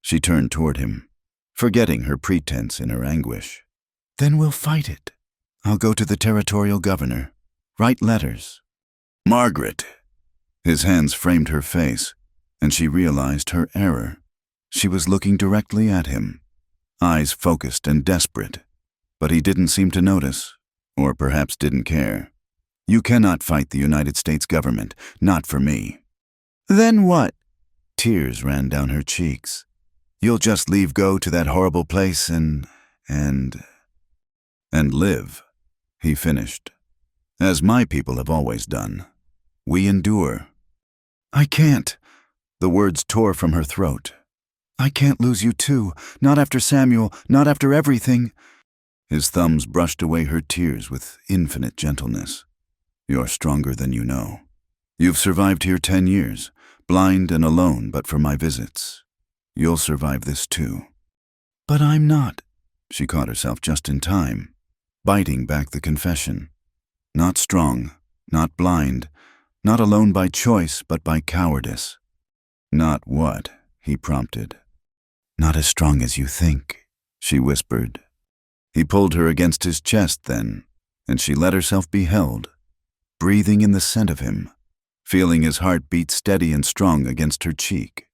She turned toward him, forgetting her pretense in her anguish. "Then we'll fight it. I'll go to the territorial governor. Write letters." "Margaret!" His hands framed her face, and she realized her error. She was looking directly at him, eyes focused and desperate, but he didn't seem to notice, or perhaps didn't care. "You cannot fight the United States government, not for me." "Then what?" Tears ran down her cheeks. "You'll just leave go to that horrible place and live," he finished. "As my people have always done. We endure." "I can't." The words tore from her throat. "I can't lose you too, not after Samuel, not after everything." His thumbs brushed away her tears with infinite gentleness. "You're stronger than you know. You've survived here 10 years, blind and alone but for my visits. You'll survive this too." "But I'm not." She caught herself just in time, biting back the confession. Not strong, not blind, not alone by choice but by cowardice. "Not what?" he prompted. "Not as strong as you think," she whispered. He pulled her against his chest then, and she let herself be held, breathing in the scent of him, feeling his heart beat steady and strong against her cheek.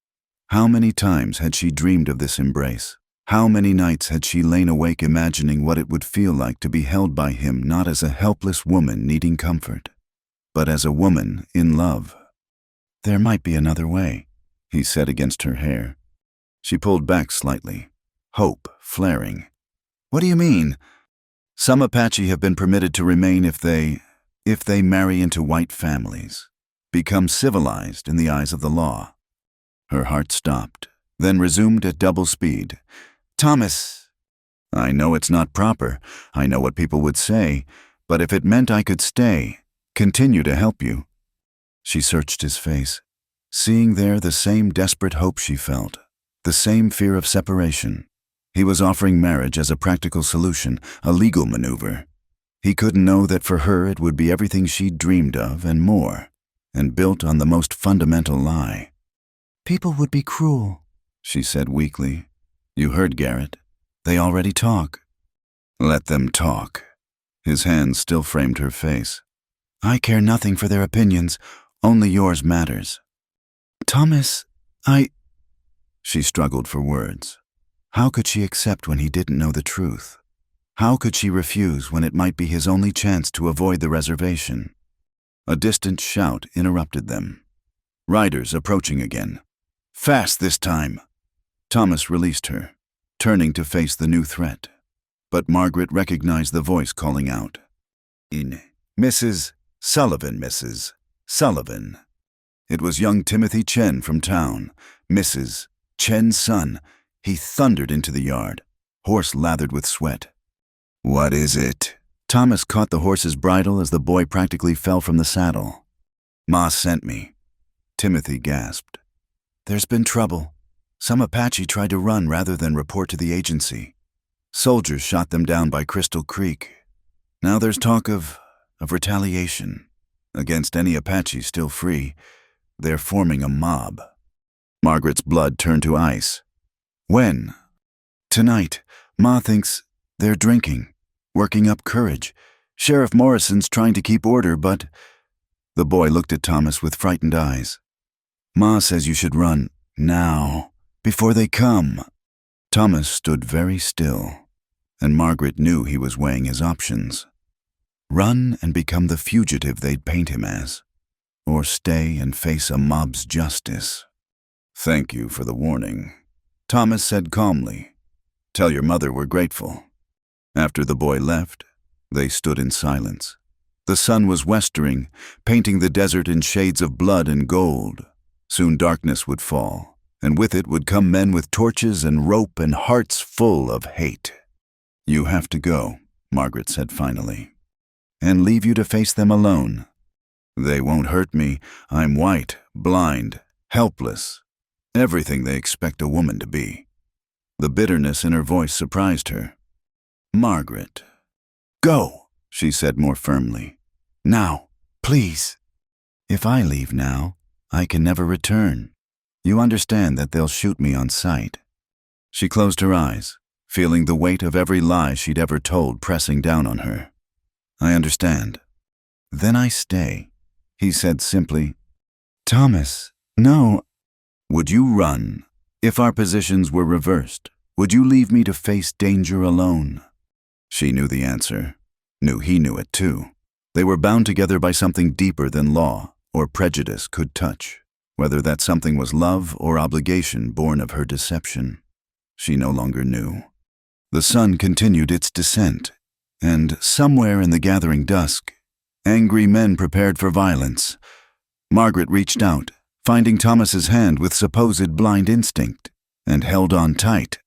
How many times had she dreamed of this embrace? How many nights had she lain awake imagining what it would feel like to be held by him not as a helpless woman needing comfort, but as a woman in love? "There might be another way," he said against her hair. She pulled back slightly, hope flaring. "What do you mean?" "Some Apache have been permitted to remain if they marry into white families, become civilized in the eyes of the law." Her heart stopped, then resumed at double speed. "Thomas, I know it's not proper. I know what people would say, but if it meant I could stay, continue to help you." She searched his face, seeing there the same desperate hope she felt, the same fear of separation. He was offering marriage as a practical solution, a legal maneuver. He couldn't know that for her it would be everything she'd dreamed of and more, and built on the most fundamental lie. "People would be cruel," she said weakly. "You heard Garrett. They already talk." "Let them talk." His hands still framed her face. "I care nothing for their opinions. Only yours matters." "Thomas, She struggled for words. How could she accept when he didn't know the truth? How could she refuse when it might be his only chance to avoid the reservation? A distant shout interrupted them. Riders approaching again. "Fast this time!" Thomas released her, turning to face the new threat. But Margaret recognized the voice calling out. "Mrs. Sullivan, Mrs. Sullivan." It was young Timothy Chen from town, Mrs. Chen's son. He thundered into the yard, horse lathered with sweat. "What is it?" Thomas caught the horse's bridle as the boy practically fell from the saddle. "Ma sent me." Timothy gasped. "There's been trouble. Some Apache tried to run rather than report to the agency. Soldiers shot them down by Crystal Creek. Now there's talk of retaliation against any Apache still free. They're forming a mob." Margaret's blood turned to ice. "When?" "Tonight. Ma thinks they're drinking, working up courage. Sheriff Morrison's trying to keep order, but—" The boy looked at Thomas with frightened eyes. "Ma says you should run now, before they come." Thomas stood very still, and Margaret knew he was weighing his options. Run and become the fugitive they'd paint him as, or stay and face a mob's justice. "Thank you for the warning," Thomas said calmly. "Tell your mother we're grateful." After the boy left, they stood in silence. The sun was westering, painting the desert in shades of blood and gold. Soon darkness would fall, and with it would come men with torches and rope and hearts full of hate. "You have to go," Margaret said finally, "and leave you to face them alone." They won't hurt me. I'm white, blind, helpless. Everything they expect a woman to be. The bitterness in her voice surprised her. Margaret. Go, she said more firmly. Now, please. If I leave now, I can never return. You understand that they'll shoot me on sight. She closed her eyes, feeling the weight of every lie she'd ever told pressing down on her. I understand. Then I stay, he said simply. Thomas, no. Would you run? If our positions were reversed, would you leave me to face danger alone? She knew the answer. Knew he knew it too. They were bound together by something deeper than law or prejudice could touch, whether that something was love or obligation born of her deception. She no longer knew. The sun continued its descent, and somewhere in the gathering dusk, angry men prepared for violence. Margaret reached out, finding Thomas's hand with supposed blind instinct, and held on tight.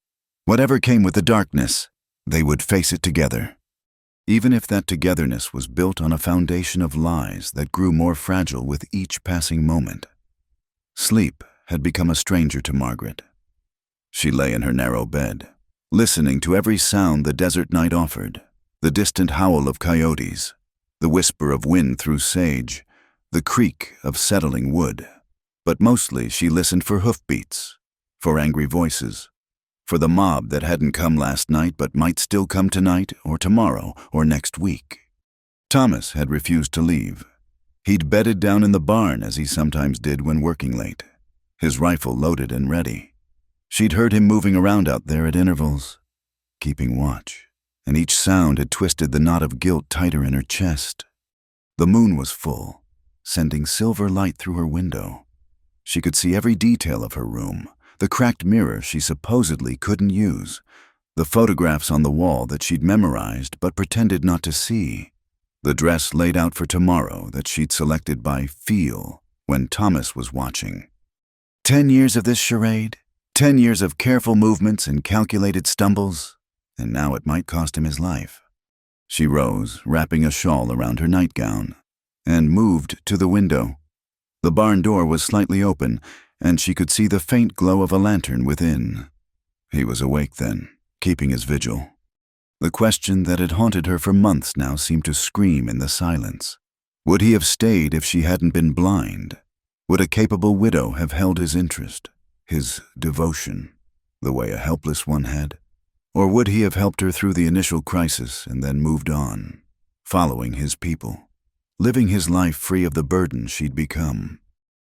Whatever came with the darkness, they would face it together. Even if that togetherness was built on a foundation of lies that grew more fragile with each passing moment. Sleep had become a stranger to Margaret. She lay in her narrow bed, listening to every sound the desert night offered, the distant howl of coyotes, the whisper of wind through sage, the creak of settling wood. But mostly she listened for hoofbeats, for angry voices, for the mob that hadn't come last night but might still come tonight or tomorrow or next week. Thomas had refused to leave. He'd bedded down in the barn as he sometimes did when working late, his rifle loaded and ready. She'd heard him moving around out there at intervals, keeping watch, and each sound had twisted the knot of guilt tighter in her chest. The moon was full, sending silver light through her window. She could see every detail of her room, the cracked mirror she supposedly couldn't use, the photographs on the wall that she'd memorized but pretended not to see, the dress laid out for tomorrow that she'd selected by feel when Thomas was watching. 10 years of this charade, 10 years of careful movements and calculated stumbles, and now it might cost him his life. She rose, wrapping a shawl around her nightgown, and moved to the window. The barn door was slightly open, and she could see the faint glow of a lantern within. He was awake then, keeping his vigil. The question that had haunted her for months now seemed to scream in the silence. Would he have stayed if she hadn't been blind? Would a capable widow have held his interest, his devotion, the way a helpless one had? Or would he have helped her through the initial crisis and then moved on, following his people, living his life free of the burden she'd become?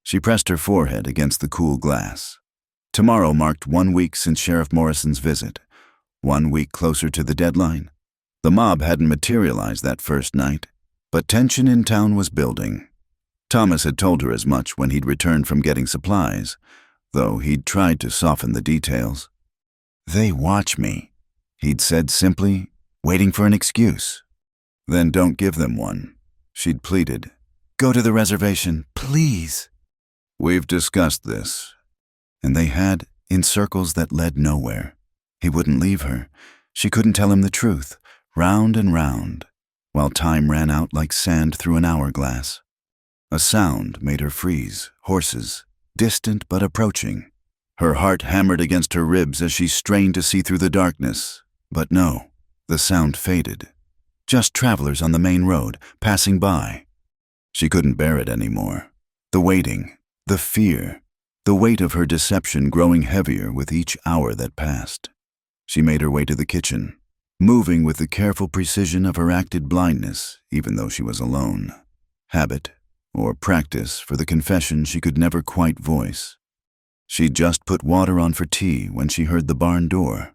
She pressed her forehead against the cool glass. Tomorrow marked 1 week since Sheriff Morrison's visit, 1 week closer to the deadline. The mob hadn't materialized that first night, but tension in town was building. Thomas had told her as much when he'd returned from getting supplies, though he'd tried to soften the details. They watch me, he'd said simply, waiting for an excuse. Then don't give them one, she'd pleaded. Go to the reservation, please. We've discussed this. And they had, in circles that led nowhere. He wouldn't leave her. She couldn't tell him the truth, round and round, while time ran out like sand through an hourglass. A sound made her freeze, horses, distant but approaching. Her heart hammered against her ribs as she strained to see through the darkness. But no, the sound faded. Just travelers on the main road, passing by. She couldn't bear it anymore. The waiting, the fear, the weight of her deception growing heavier with each hour that passed. She made her way to the kitchen, moving with the careful precision of her acted blindness, even though she was alone. Habit, or practice for the confession she could never quite voice. She'd just put water on for tea when she heard the barn door.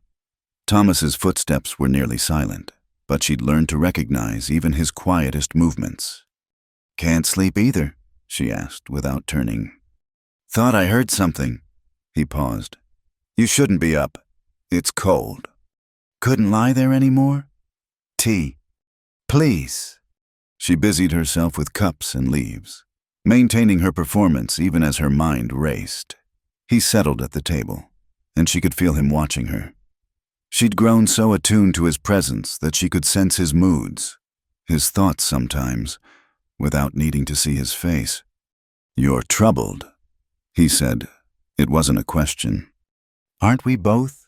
Thomas's footsteps were nearly silent, but she'd learned to recognize even his quietest movements. Can't sleep either, she asked without turning. Thought I heard something. He paused. You shouldn't be up. It's cold. Couldn't lie there anymore? Tea. Please. She busied herself with cups and leaves, maintaining her performance even as her mind raced. He settled at the table, and she could feel him watching her. She'd grown so attuned to his presence that she could sense his moods, his thoughts sometimes, without needing to see his face. "You're troubled," he said. It wasn't a question. "Aren't we both?"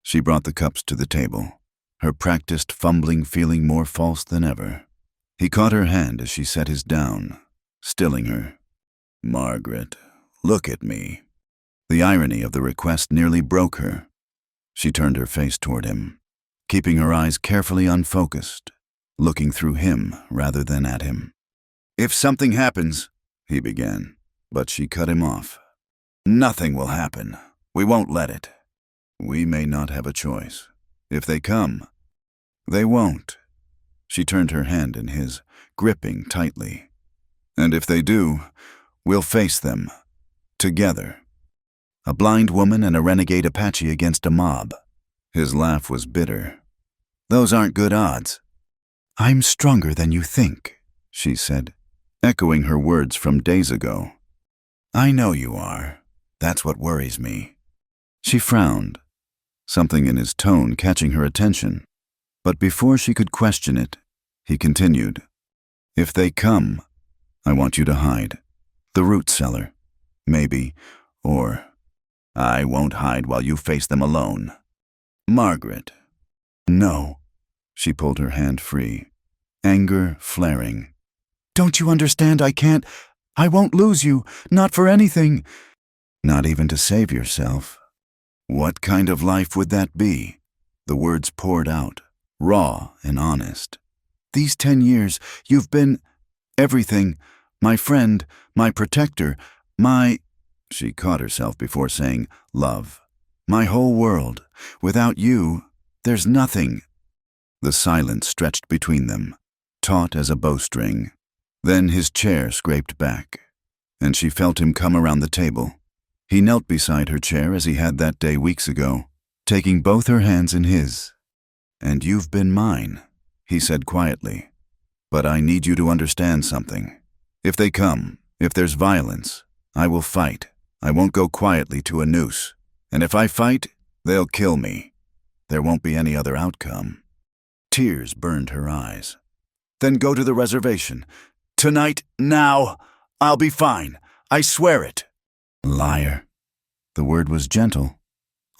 She brought the cups to the table, her practiced fumbling feeling more false than ever. He caught her hand as she set his down, stilling her. "Margaret, look at me." The irony of the request nearly broke her. She turned her face toward him, keeping her eyes carefully unfocused, looking through him rather than at him. "If something happens," he began, but she cut him off. "Nothing will happen. We won't let it. We may not have a choice. If they come, they won't." She turned her hand in his, gripping tightly. "And if they do, we'll face them. Together. A blind woman and a renegade Apache against a mob." His laugh was bitter. "Those aren't good odds." "I'm stronger than you think," she said, echoing her words from days ago. "I know you are. That's what worries me." She frowned, something in his tone catching her attention. But before she could question it, he continued. "If they come, I want you to hide. The root cellar. Maybe. Or I won't hide while you face them alone." "Margaret." "No." She pulled her hand free, anger flaring. "Don't you understand? I won't lose you, not for anything." "Not even to save yourself." "What kind of life would that be?" The words poured out, raw and honest. "These 10 years, you've been everything. My friend, my protector, my—" She caught herself before saying love. "My whole world. Without you, there's nothing." The silence stretched between them, taut as a bowstring. Then his chair scraped back, and she felt him come around the table. He knelt beside her chair as he had that day weeks ago, taking both her hands in his. "And you've been mine," he said quietly. "But I need you to understand something. If they come, if there's violence, I will fight. I won't go quietly to a noose. And if I fight, they'll kill me. There won't be any other outcome." Tears burned her eyes. "Then go to the reservation. Tonight, now. I'll be fine. I swear it." "Liar." The word was gentle,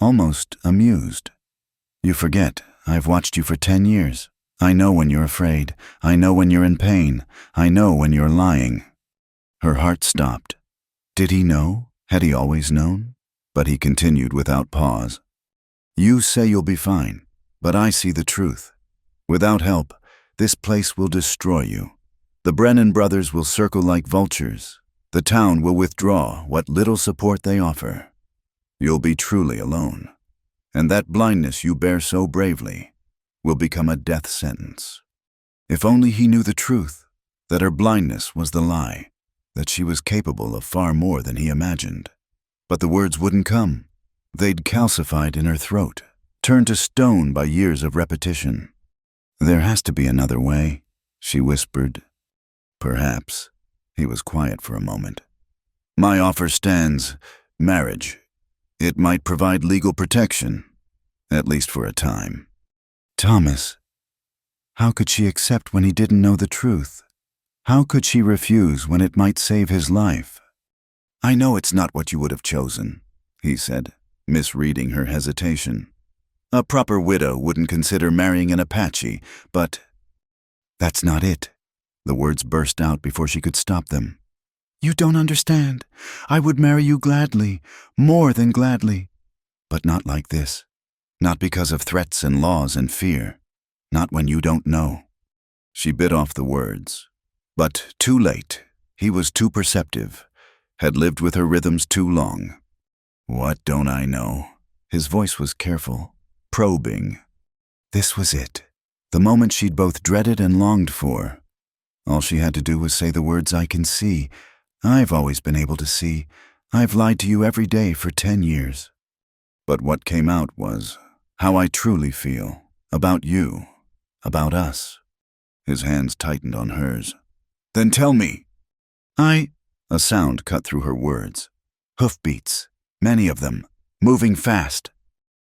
almost amused. "You forget, I've watched you for 10 years. I know when you're afraid. I know when you're in pain. I know when you're lying." Her heart stopped. Did he know? Had he always known? But he continued without pause. "You say you'll be fine, but I see the truth. Without help, this place will destroy you. The Brennan brothers will circle like vultures. The town will withdraw what little support they offer. You'll be truly alone. And that blindness you bear so bravely will become a death sentence." If only he knew the truth, that her blindness was the lie, that she was capable of far more than he imagined. But the words wouldn't come. They'd calcified in her throat, turned to stone by years of repetition. "There has to be another way," she whispered. "Perhaps." He was quiet for a moment. "My offer stands. Marriage. It might provide legal protection, at least for a time." Thomas. How could she accept when he didn't know the truth? How could she refuse when it might save his life? "I know it's not what you would have chosen," he said, misreading her hesitation. "A proper widow wouldn't consider marrying an Apache, but—" "That's not it." The words burst out before she could stop them. "You don't understand. I would marry you gladly, more than gladly. But not like this. Not because of threats and laws and fear. Not when you don't know." She bit off the words. But too late. He was too perceptive, had lived with her rhythms too long. "What don't I know?" His voice was careful, probing. This was it, the moment she'd both dreaded and longed for. All she had to do was say the words, "I can see. I've always been able to see. I've lied to you every day for 10 years. But what came out was how I truly feel about you, about us." His hands tightened on hers. "Then tell me." A sound cut through her words. Hoofbeats, many of them, moving fast.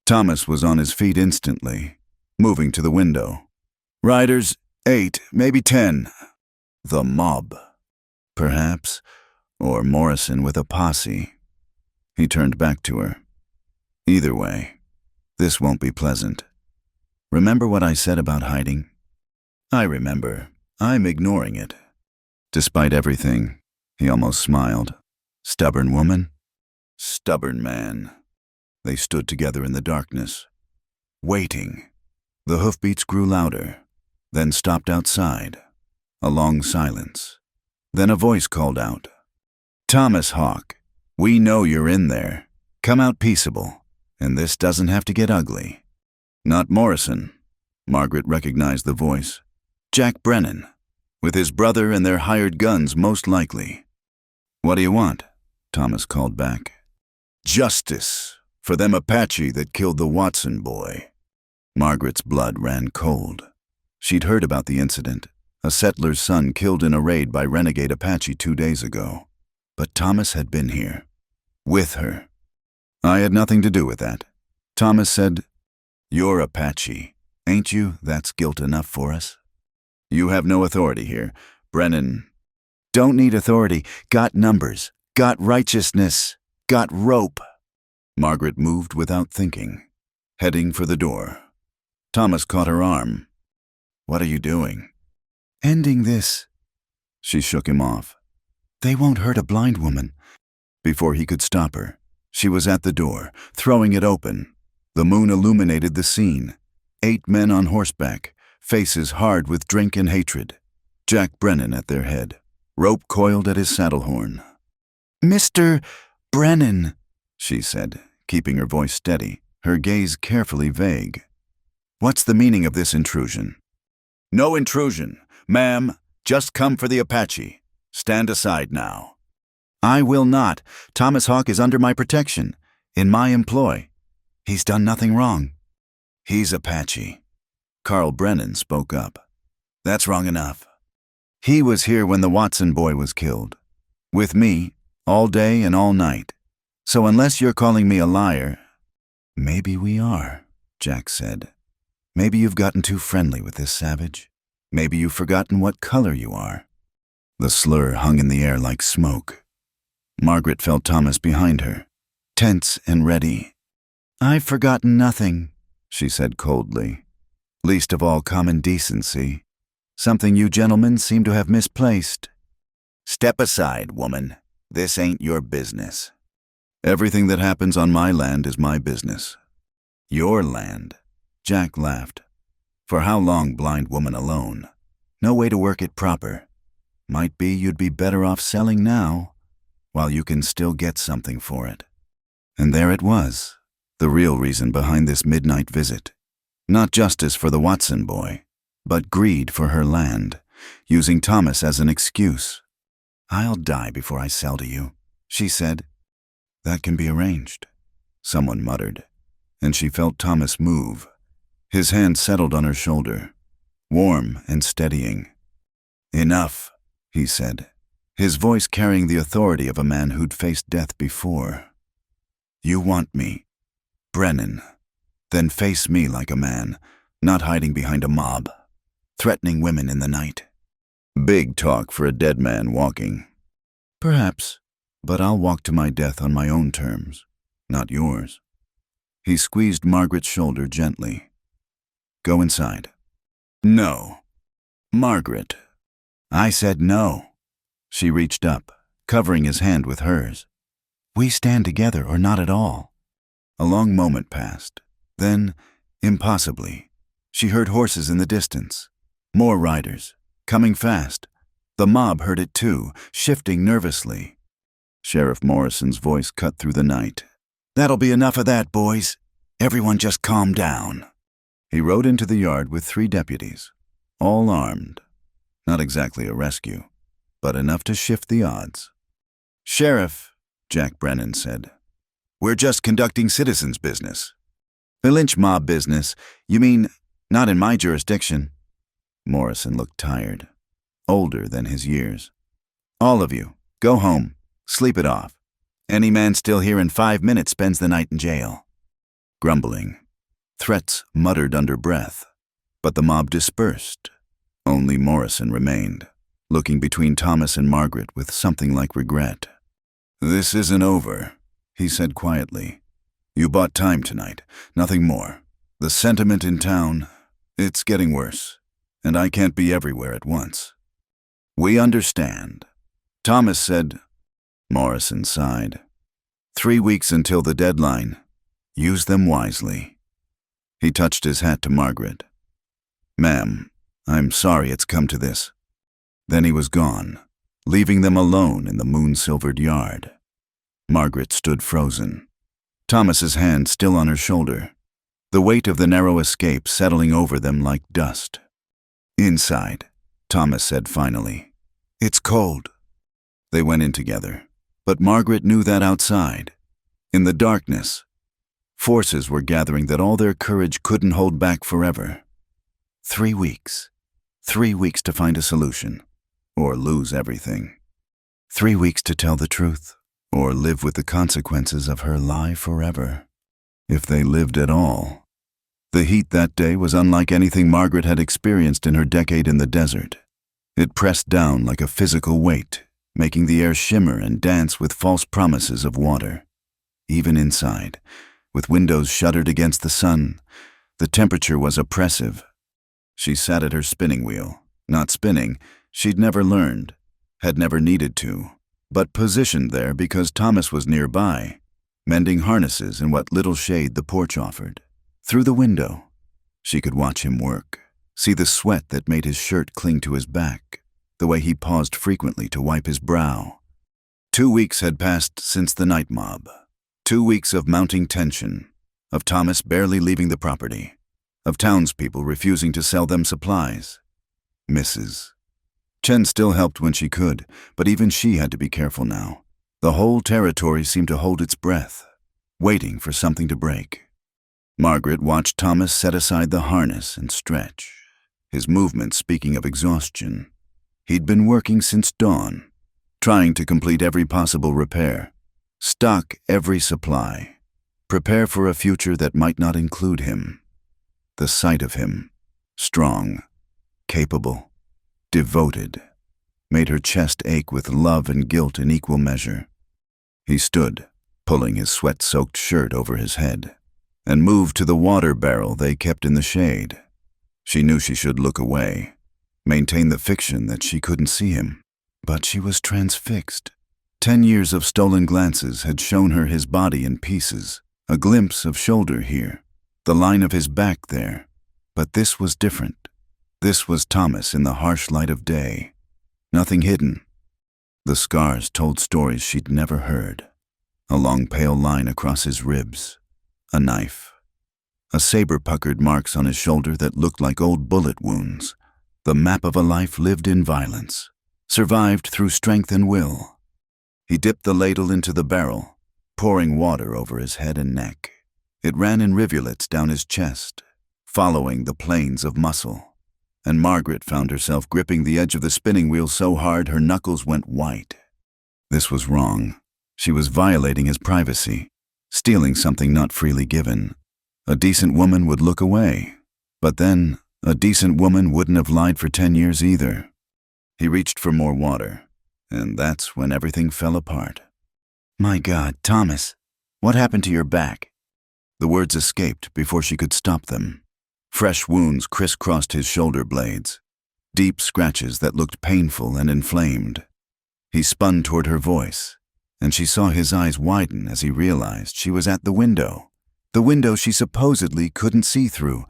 Thomas was on his feet instantly, moving to the window. "Riders, 8, maybe 10. The mob. Perhaps, or Morrison with a posse. He turned back to her. Either way, this won't be pleasant. Remember what I said about hiding? I remember. I'm ignoring it. Despite everything, he almost smiled. Stubborn woman? Stubborn man. They stood together in the darkness, waiting. The hoofbeats grew louder, then stopped outside. A long silence. Then a voice called out, "Thomas Hawk, we know you're in there. Come out peaceable, and this doesn't have to get ugly." Not Morrison. Margaret recognized the voice. Jack Brennan, with his brother and their hired guns most likely. "What do you want?" Thomas called back. "Justice for them Apache that killed the Watson boy." Margaret's blood ran cold. She'd heard about the incident, a settler's son killed in a raid by renegade Apache 2 days ago. But Thomas had been here, with her. "I had nothing to do with that." Thomas said, "You're Apache, ain't you? That's guilt enough for us." "You have no authority here. Brennan." "Don't need authority. Got numbers. Got righteousness. Got rope." Margaret moved without thinking, heading for the door. Thomas caught her arm. "What are you doing?" "Ending this." She shook him off. "They won't hurt a blind woman." Before he could stop her, she was at the door, throwing it open. The moon illuminated the scene. 8 men on horseback, faces hard with drink and hatred. Jack Brennan at their head, rope coiled at his saddle horn. "Mr. Brennan," she said, keeping her voice steady, her gaze carefully vague. "What's the meaning of this intrusion?" "No intrusion, ma'am. Just come for the Apache. Stand aside now." "I will not. Thomas Hawk is under my protection, in my employ. He's done nothing wrong." "He's Apache." Carl Brennan spoke up. "That's wrong enough. He was here when the Watson boy was killed. With me, all day and all night. So unless you're calling me a liar—" "Maybe we are," Jack said. "Maybe you've gotten too friendly with this savage. Maybe you've forgotten what color you are." The slur hung in the air like smoke. Margaret felt Thomas behind her, tense and ready. "I've forgotten nothing," she said coldly. "Least of all common decency. Something you gentlemen seem to have misplaced." "Step aside, woman. This ain't your business." "Everything that happens on my land is my business." "Your land?" Jack laughed. "For how long, blind woman alone? No way to work it proper. Might be you'd be better off selling now, while you can still get something for it." And there it was, the real reason behind this midnight visit. Not justice for the Watson boy, but greed for her land, using Thomas as an excuse. "I'll die before I sell to you," she said. "That can be arranged," someone muttered, and she felt Thomas move. His hand settled on her shoulder, warm and steadying. "Enough," he said, his voice carrying the authority of a man who'd faced death before. "You want me, Brennan. Then face me like a man, not hiding behind a mob, threatening women in the night." Big talk for a dead man walking. "Perhaps, but I'll walk to my death on my own terms, not yours." He squeezed Margaret's shoulder gently. "Go inside." "No." "Margaret." "I said no." She reached up, covering his hand with hers. "We stand together or not at all." A long moment passed. Then, impossibly, she heard horses in the distance. More riders, coming fast. The mob heard it too, shifting nervously. Sheriff Morrison's voice cut through the night. "That'll be enough of that, boys. Everyone just calm down." He rode into the yard with 3 deputies, all armed. Not exactly a rescue, but enough to shift the odds. "Sheriff," Jack Brennan said, "we're just conducting citizens' business." "The lynch mob business? You mean, not in my jurisdiction?" Morrison looked tired, older than his years. "All of you, go home. Sleep it off. Any man still here in 5 minutes spends the night in jail." Grumbling, threats muttered under breath, but the mob dispersed. Only Morrison remained. looking between Thomas and Margaret with something like regret. "This isn't over," he said quietly. "You bought time tonight, nothing more. The sentiment in town, it's getting worse, and I can't be everywhere at once." "We understand." Thomas said. Morrison sighed. 3 weeks until the deadline. Use them wisely." He touched his hat to Margaret. "Ma'am, I'm sorry it's come to this." Then he was gone, leaving them alone in the moon-silvered yard. Margaret stood frozen, Thomas's hand still on her shoulder, the weight of the narrow escape settling over them like dust. "Inside," Thomas said finally. "It's cold." They went in together, but Margaret knew that outside, in the darkness, forces were gathering that all their courage couldn't hold back forever. 3 weeks. 3 weeks to find a solution, or lose everything. 3 weeks to tell the truth, or live with the consequences of her lie forever. If they lived at all. The heat that day was unlike anything Margaret had experienced in her decade in the desert. It pressed down like a physical weight, making the air shimmer and dance with false promises of water. Even inside, with windows shuttered against the sun, the temperature was oppressive. She sat at her spinning wheel, not spinning, she'd never learned, had never needed to, but positioned there because Thomas was nearby, mending harnesses in what little shade the porch offered. Through the window, she could watch him work, see the sweat that made his shirt cling to his back, the way he paused frequently to wipe his brow. 2 weeks had passed since the night mob. 2 weeks of mounting tension, of Thomas barely leaving the property, of townspeople refusing to sell them supplies. Mrs. Chen still helped when she could, but even she had to be careful now. The whole territory seemed to hold its breath, waiting for something to break. Margaret watched Thomas set aside the harness and stretch, his movements speaking of exhaustion. He'd been working since dawn, trying to complete every possible repair, stock every supply, prepare for a future that might not include him. The sight of him, strong, capable, devoted, made her chest ache with love and guilt in equal measure. He stood, pulling his sweat-soaked shirt over his head, and moved to the water barrel they kept in the shade. She knew she should look away, maintain the fiction that she couldn't see him, but she was transfixed. 10 years of stolen glances had shown her his body in pieces, a glimpse of shoulder here, the line of his back there. But this was different. This was Thomas in the harsh light of day. Nothing hidden. The scars told stories she'd never heard. A long pale line across his ribs. A knife. A saber-puckered marks on his shoulder that looked like old bullet wounds. The map of a life lived in violence, survived through strength and will. He dipped the ladle into the barrel, pouring water over his head and neck. It ran in rivulets down his chest, following the plains of muscle. And Margaret found herself gripping the edge of the spinning wheel so hard her knuckles went white. This was wrong. She was violating his privacy, stealing something not freely given. A decent woman would look away, but then a decent woman wouldn't have lied for 10 years either. He reached for more water, and that's when everything fell apart. "My God, Thomas, what happened to your back?" The words escaped before she could stop them. Fresh wounds crisscrossed his shoulder blades, deep scratches that looked painful and inflamed. He spun toward her voice, and she saw his eyes widen as he realized she was at the window she supposedly couldn't see through.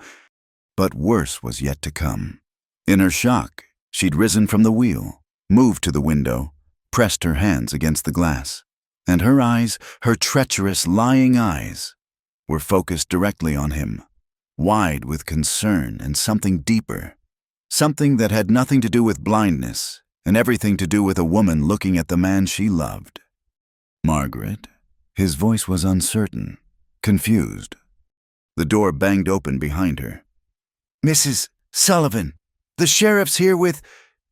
But worse was yet to come. In her shock, she'd risen from the wheel, moved to the window, pressed her hands against the glass, and her eyes, her treacherous, lying eyes, were focused directly on him, wide with concern and something deeper, something that had nothing to do with blindness and everything to do with a woman looking at the man she loved. "Margaret?" His voice was uncertain, confused. The door banged open behind her. "Mrs. Sullivan, the sheriff's here with—"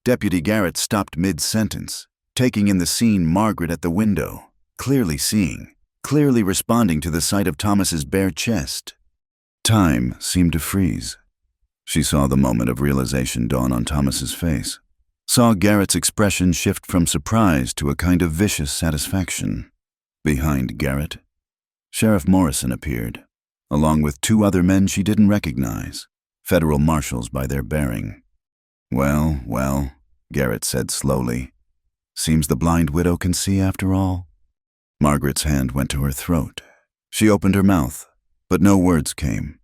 Deputy Garrett stopped mid-sentence, taking in the scene Margaret at the window, clearly seeing, clearly responding to the sight of Thomas's bare chest. Time seemed to freeze. She saw the moment of realization dawn on Thomas's face. saw Garrett's expression shift from surprise to a kind of vicious satisfaction. Behind Garrett, Sheriff Morrison appeared, along with two other men she didn't recognize, federal marshals by their bearing. Well, well, Garrett said slowly. Seems the blind widow can see after all. Margaret's hand went to her throat. She opened her mouth, but no words came.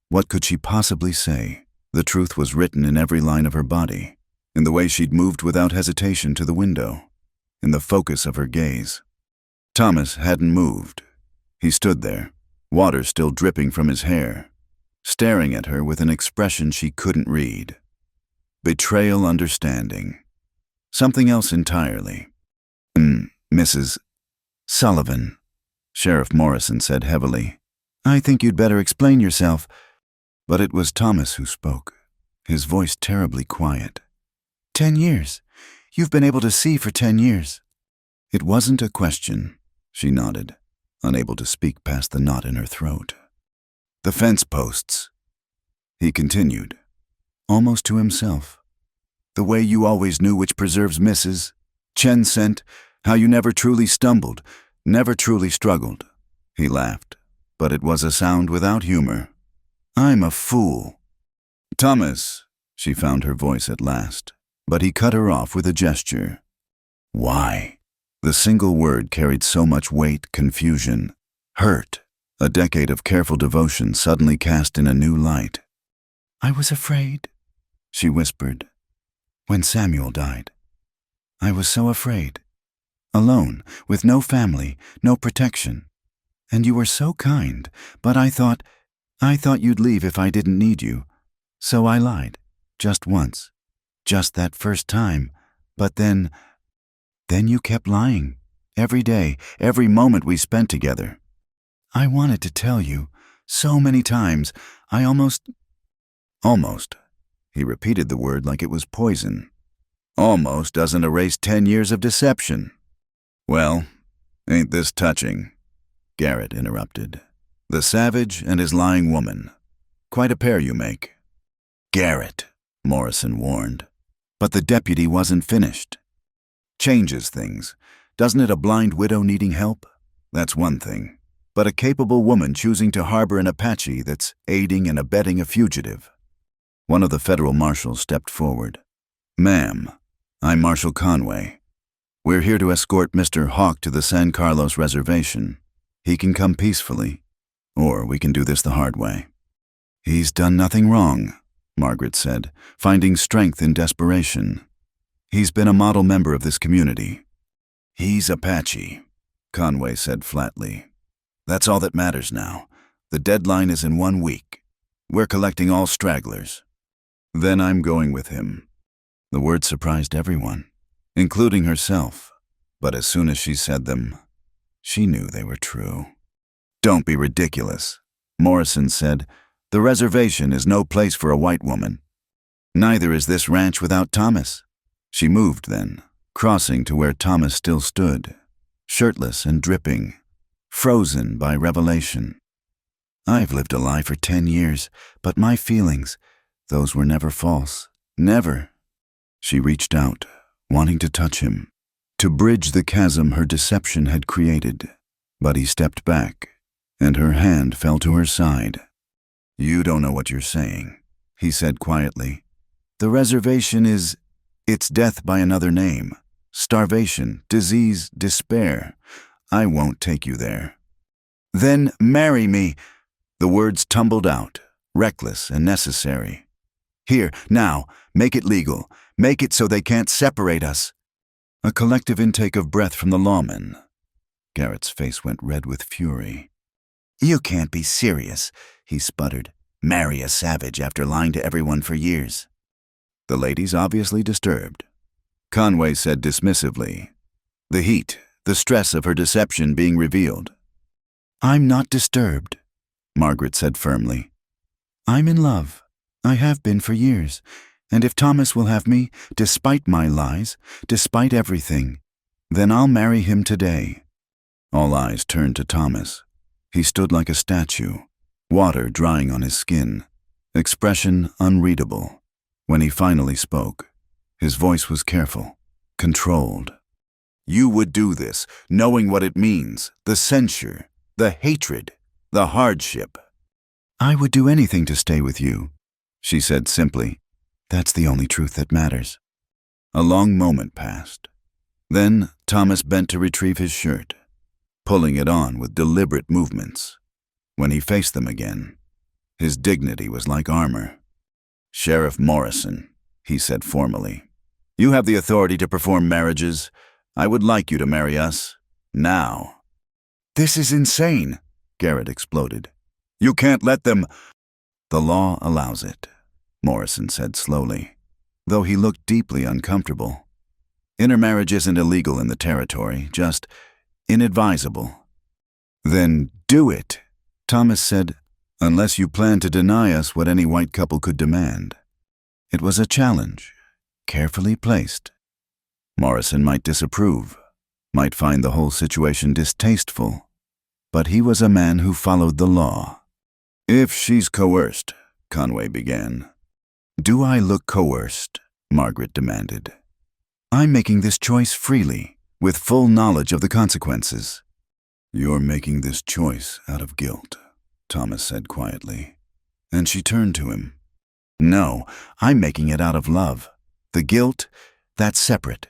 What could she possibly say? The truth was written in every line of her body, in the way she'd moved without hesitation to the window, in the focus of her gaze. Thomas hadn't moved. He stood there, water still dripping from his hair, staring at her with an expression she couldn't read. Betrayal, understanding. Something else entirely. Mrs. Sullivan, Sheriff Morrison said heavily. I think you'd better explain yourself. But it was Thomas who spoke, his voice terribly quiet. 10 years. You've been able to see for 10 years. It wasn't a question, she nodded, unable to speak past the knot in her throat. The fence posts. He continued, almost to himself. The way you always knew which preserves misses, Chen scent, how you never truly stumbled, never truly struggled. He laughed, but it was a sound without humor. I'm a fool. Thomas, she found her voice at last, but he cut her off with a gesture. Why? The single word carried so much weight, confusion, hurt, a decade of careful devotion suddenly cast in a new light. I was afraid, she whispered, when Samuel died. I was so afraid. Alone, with no family, no protection. And you were so kind, but I thought you'd leave if I didn't need you. So I lied, just once, just that first time, but then you kept lying, every day, every moment we spent together. I wanted to tell you, so many times, I almost, he repeated the word like it was poison. Almost doesn't erase 10 years of deception. Well, ain't this touching? Garrett interrupted. The savage and his lying woman. Quite a pair you make. Garrett, Morrison warned. But the deputy wasn't finished. Changes things. Doesn't it a blind widow needing help? That's one thing. But a capable woman choosing to harbor an Apache that's aiding and abetting a fugitive. One of the federal marshals stepped forward. Ma'am, I'm Marshal Conway. We're here to escort Mr. Hawk to the San Carlos reservation. He can come peacefully, or we can do this the hard way. He's done nothing wrong, Margaret said, finding strength in desperation. He's been a model member of this community. He's Apache, Conway said flatly. That's all that matters now. The deadline is in 1 week. We're collecting all stragglers. Then I'm going with him. The words surprised everyone, including herself, but as soon as she said them, she knew they were true. Don't be ridiculous, Morrison said. The reservation is no place for a white woman. Neither is this ranch without Thomas. She moved then, crossing to where Thomas still stood, shirtless and dripping, frozen by revelation. I've lived a lie for 10 years, but my feelings, those were never false. Never. She reached out, wanting to touch him, to bridge the chasm her deception had created. But he stepped back, and her hand fell to her side. You don't know what you're saying, he said quietly. The reservation it's death by another name. Starvation, disease, despair. I won't take you there. Then marry me. The words tumbled out, reckless and necessary. Here, now, make it legal. Make it so they can't separate us. A collective intake of breath from the lawmen. Garrett's face went red with fury. You can't be serious, he sputtered. Marry a savage after lying to everyone for years. The ladies obviously disturbed. Conway said dismissively, the heat, the stress of her deception being revealed. I'm not disturbed, Margaret said firmly. I'm in love. I have been for years. And if Thomas will have me, despite my lies, despite everything, then I'll marry him today. All eyes turned to Thomas. He stood like a statue, water drying on his skin, expression unreadable. When he finally spoke, His voice was careful, controlled. You would do this, knowing what it means, the censure, the hatred, the hardship. I would do anything to stay with you, she said simply. That's the only truth that matters. A long moment passed. Then Thomas bent to retrieve his shirt, pulling it on with deliberate movements. When he faced them again, his dignity was like armor. Sheriff Morrison, he said formally, you have the authority to perform marriages. I would like you to marry us, now. This is insane, Garrett exploded. You can't let them. The law allows it, Morrison said slowly, though he looked deeply uncomfortable. Intermarriage isn't illegal in the territory, just inadvisable. Then do it, Thomas said, unless you plan to deny us what any white couple could demand. It was a challenge, carefully placed. Morrison might disapprove, might find the whole situation distasteful, but he was a man who followed the law. If she's coerced, Conway began. Do I look coerced? Margaret demanded. I'm making this choice freely, with full knowledge of the consequences. You're making this choice out of guilt, Thomas said quietly, and she turned to him. No, I'm making it out of love. The guilt, that's separate.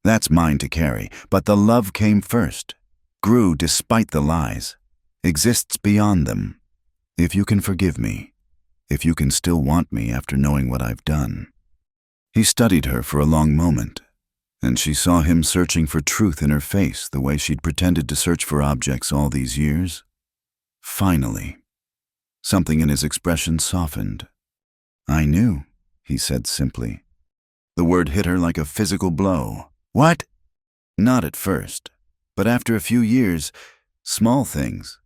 That's mine to carry, but the love came first, grew despite the lies, exists beyond them. If you can forgive me, if you can still want me after knowing what I've done. He studied her for a long moment, and she saw him searching for truth in her face the way she'd pretended to search for objects all these years. Finally, something in his expression softened. I knew, he said simply. The word hit her like a physical blow. What? Not at first, but after a few years, small things,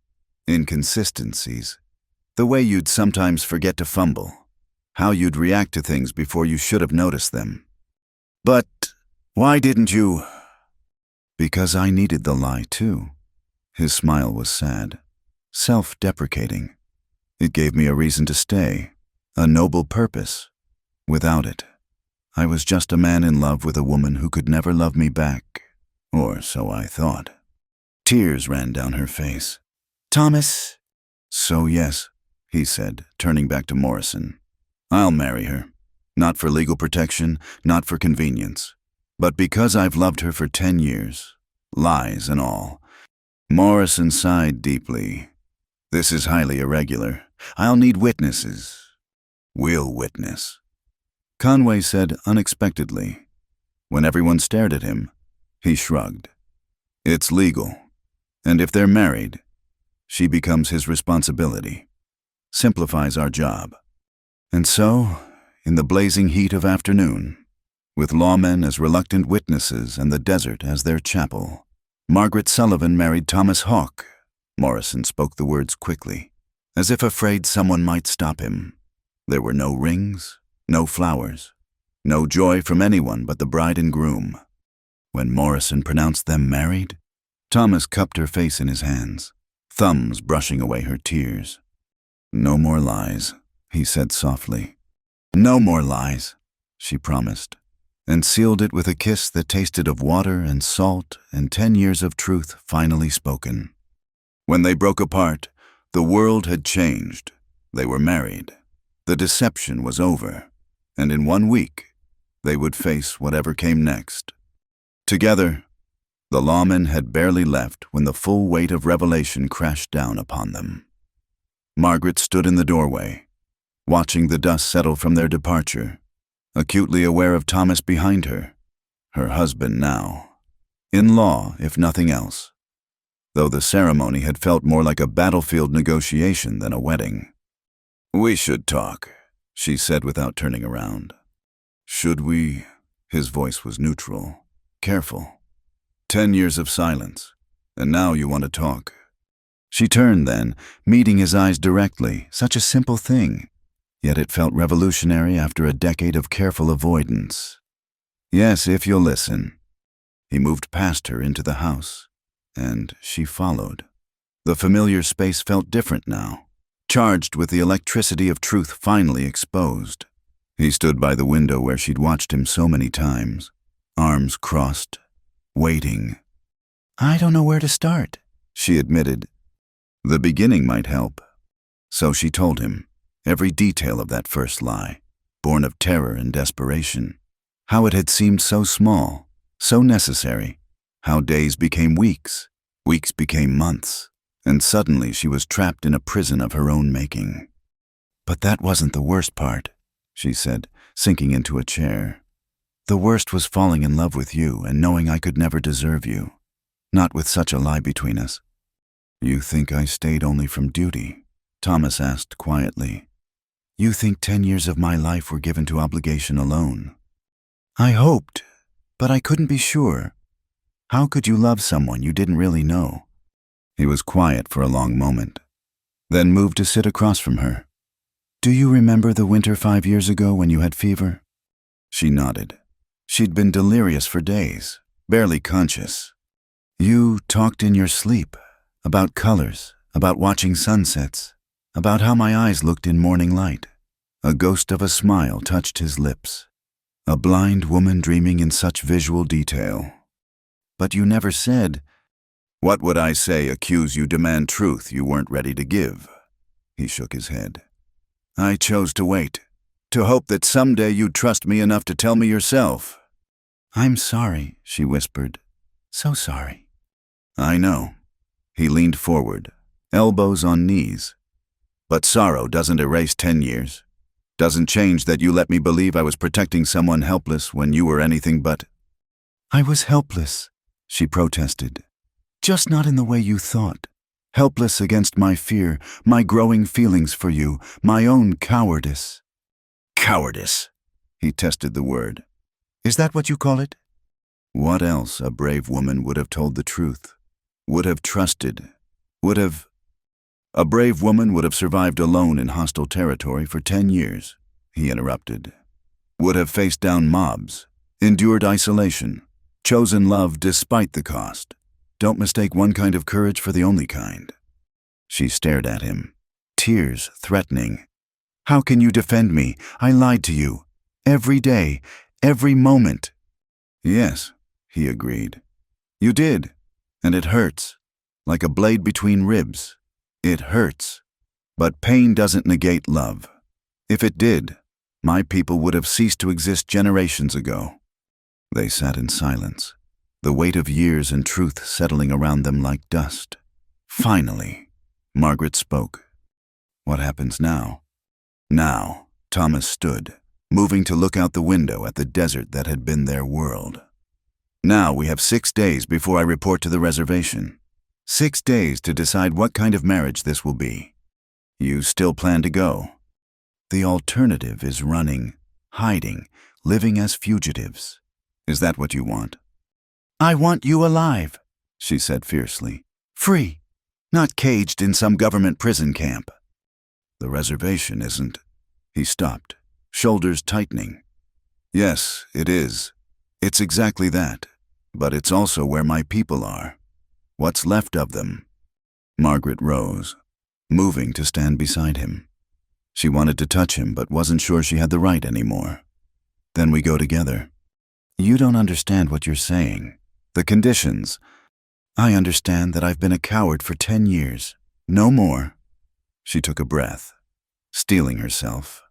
inconsistencies, the way you'd sometimes forget to fumble, how you'd react to things before you should have noticed them. But why didn't you? Because I needed the lie too. His smile was sad, self-deprecating. It gave me a reason to stay, a noble purpose. Without it, I was just a man in love with a woman who could never love me back, or so I thought. Tears ran down her face. Thomas? So yes, he said, turning back to Morrison. I'll marry her. Not for legal protection, not for convenience, but because I've loved her for 10 years, lies and all. Morrison sighed deeply. This is highly irregular. I'll need witnesses. We'll witness. Conway said unexpectedly. When everyone stared at him, he shrugged. It's legal, and if they're married, she becomes his responsibility. Simplifies our job. And so, in the blazing heat of afternoon, with lawmen as reluctant witnesses and the desert as their chapel, Margaret Sullivan married Thomas Hawke. Morrison spoke the words quickly, as if afraid someone might stop him. There were no rings, no flowers, no joy from anyone but the bride and groom. When Morrison pronounced them married, Thomas cupped her face in his hands, thumbs brushing away her tears. No more lies, he said softly. No more lies, she promised, and sealed it with a kiss that tasted of water and salt and 10 years of truth finally spoken. When they broke apart, the world had changed. They were married. The deception was over. And in 1 week, they would face whatever came next. Together, the lawmen had barely left when the full weight of revelation crashed down upon them. Margaret stood in the doorway, watching the dust settle from their departure, acutely aware of Thomas behind her, her husband now, in law if nothing else, though the ceremony had felt more like a battlefield negotiation than a wedding. We should talk, she said without turning around. Should we? His voice was neutral, careful. 10 years of silence, and now you want to talk. She turned then, meeting his eyes directly, such a simple thing, yet it felt revolutionary after a decade of careful avoidance. Yes, if you'll listen. He moved past her into the house, and she followed. The familiar space felt different now, charged with the electricity of truth finally exposed. He stood by the window where she'd watched him so many times, arms crossed, waiting. I don't know where to start, she admitted. The beginning might help. So she told him, every detail of that first lie, born of terror and desperation. How it had seemed so small, so necessary. How days became weeks, weeks became months, and suddenly she was trapped in a prison of her own making. But that wasn't the worst part, she said, sinking into a chair. The worst was falling in love with you and knowing I could never deserve you. Not with such a lie between us. You think I stayed only from duty? Thomas asked quietly. You think 10 years of my life were given to obligation alone? I hoped, but I couldn't be sure. How could you love someone you didn't really know? He was quiet for a long moment, then moved to sit across from her. Do you remember the winter 5 years ago when you had fever? She nodded. She'd been delirious for days, barely conscious. You talked in your sleep, about colors, about watching sunsets, about how my eyes looked in morning light. A ghost of a smile touched his lips. A blind woman dreaming in such visual detail. But you never said, what would I say, accuse you, demand truth you weren't ready to give? He shook his head. I chose to wait, to hope that someday you'd trust me enough to tell me yourself. I'm sorry, she whispered. So sorry. I know. He leaned forward, elbows on knees. But sorrow doesn't erase 10 years. Doesn't change that you let me believe I was protecting someone helpless when you were anything but. I was helpless, she protested. Just not in the way you thought. Helpless against my fear, my growing feelings for you, my own cowardice. Cowardice, he tested the word. Is that what you call it? What else a brave woman would have told the truth, would have trusted, would have... A brave woman would have survived alone in hostile territory for 10 years, he interrupted. Would have faced down mobs, endured isolation, chosen love despite the cost. Don't mistake one kind of courage for the only kind. She stared at him, tears threatening. How can you defend me? I lied to you. Every day, every moment. Yes, he agreed. You did, and it hurts, like a blade between ribs. It hurts, but pain doesn't negate love. If it did, my people would have ceased to exist generations ago. They sat in silence, the weight of years and truth settling around them like dust. Finally, Margaret spoke. What happens now? Now, Thomas stood, moving to look out the window at the desert that had been their world. Now we have 6 days before I report to the reservation. 6 days to decide what kind of marriage this will be. You still plan to go? The alternative is running, hiding, living as fugitives. Is that what you want? I want you alive, she said fiercely. Free, not caged in some government prison camp. The reservation isn't. He stopped, shoulders tightening. Yes, it is. It's exactly that. But it's also where my people are. What's left of them? Margaret rose, moving to stand beside him. She wanted to touch him, but wasn't sure she had the right anymore. Then we go together. You don't understand what you're saying. The conditions. I understand that I've been a coward for 10 years. No more. She took a breath, steeling herself.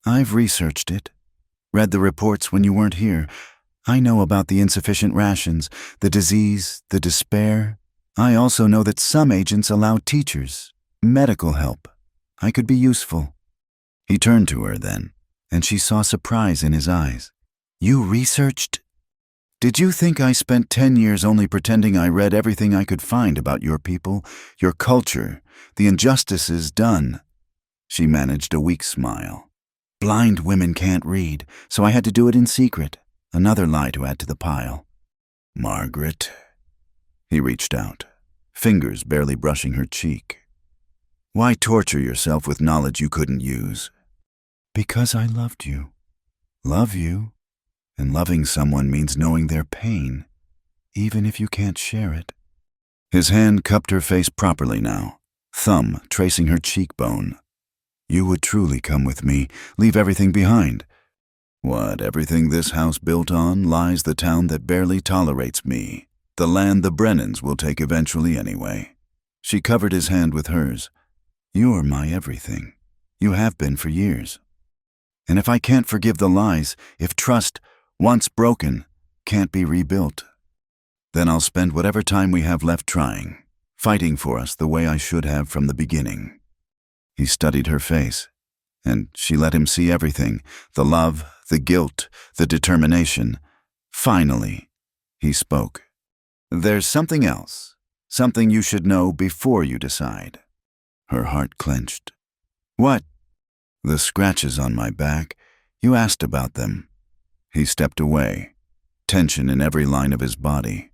I've researched it. Read the reports when you weren't here. I know about the insufficient rations, the disease, the despair. I also know that some agents allow teachers, medical help. I could be useful. He turned to her then, and she saw surprise in his eyes. You researched? Did you think I spent 10 years only pretending I read everything I could find about your people, your culture, the injustices done? She managed a weak smile. Blind women can't read, so I had to do it in secret. Another lie to add to the pile. Margaret. He reached out, fingers barely brushing her cheek. Why torture yourself with knowledge you couldn't use? Because I loved you. Love you. And loving someone means knowing their pain, even if you can't share it. His hand cupped her face properly now, thumb tracing her cheekbone. You would truly come with me, leave everything behind, What, everything this house built on lies the town that barely tolerates me, the land the Brennans will take eventually anyway. She covered his hand with hers. You're my everything. You have been for years. And if I can't forgive the lies, if trust, once broken, can't be rebuilt, then I'll spend whatever time we have left trying, fighting for us the way I should have from the beginning. He studied her face, and she let him see everything, the love, the guilt, the determination. Finally, he spoke. There's something else, something you should know before you decide. Her heart clenched. What? The scratches on my back. You asked about them. He stepped away, tension in every line of his body.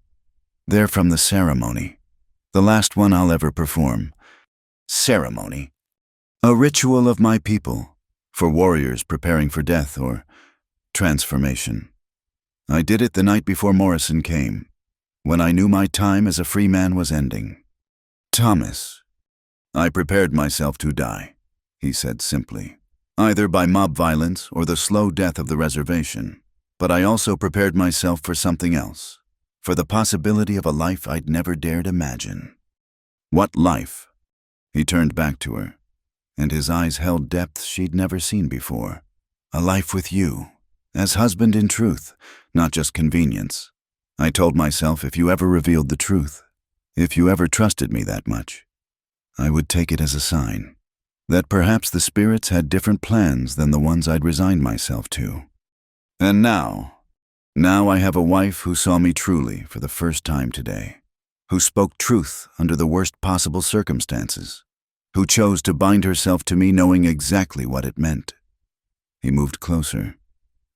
They're from the ceremony, the last one I'll ever perform. Ceremony? A ritual of my people, for warriors preparing for death or transformation. I did it the night before Morrison came, when I knew my time as a free man was ending. Thomas, I prepared myself to die, he said simply, either by mob violence or the slow death of the reservation. But I also prepared myself for something else, for the possibility of a life I'd never dared imagine. What life? He turned back to her, and his eyes held depths she'd never seen before. A life with you, as husband in truth, not just convenience. I told myself if you ever revealed the truth, if you ever trusted me that much, I would take it as a sign that perhaps the spirits had different plans than the ones I'd resigned myself to. And now I have a wife who saw me truly for the first time today, who spoke truth under the worst possible circumstances, who chose to bind herself to me knowing exactly what it meant. He moved closer,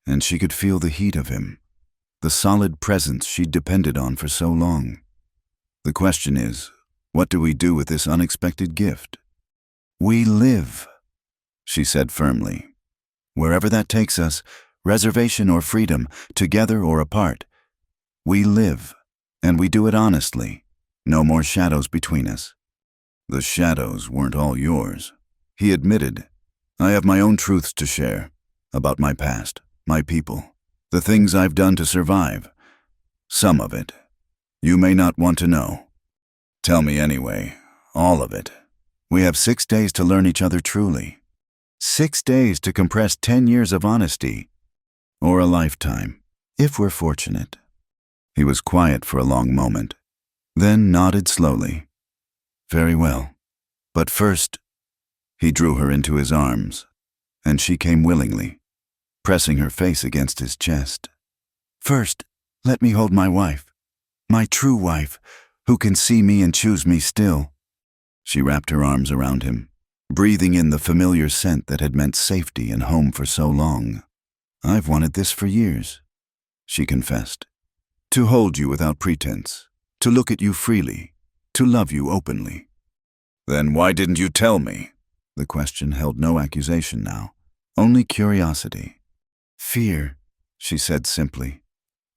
and she could feel the heat of him, the solid presence she'd depended on for so long. The question is, what do we do with this unexpected gift? We live, she said firmly. Wherever that takes us, reservation or freedom, together or apart, we live, and we do it honestly. No more shadows between us. The shadows weren't all yours, he admitted. I have my own truths to share, about my past, my people, the things I've done to survive. Some of it you may not want to know. Tell me anyway, all of it. We have 6 days to learn each other truly. 6 days to compress 10 years of honesty, or a lifetime, if we're fortunate. He was quiet for a long moment, then nodded slowly. Very well. But first, he drew her into his arms, and she came willingly, pressing her face against his chest. First, let me hold my wife, my true wife, who can see me and choose me still. She wrapped her arms around him, breathing in the familiar scent that had meant safety and home for so long. I've wanted this for years, she confessed. To hold you without pretense, to look at you freely, to love you openly. Then why didn't you tell me? The question held no accusation now, only curiosity. Fear, she said simply.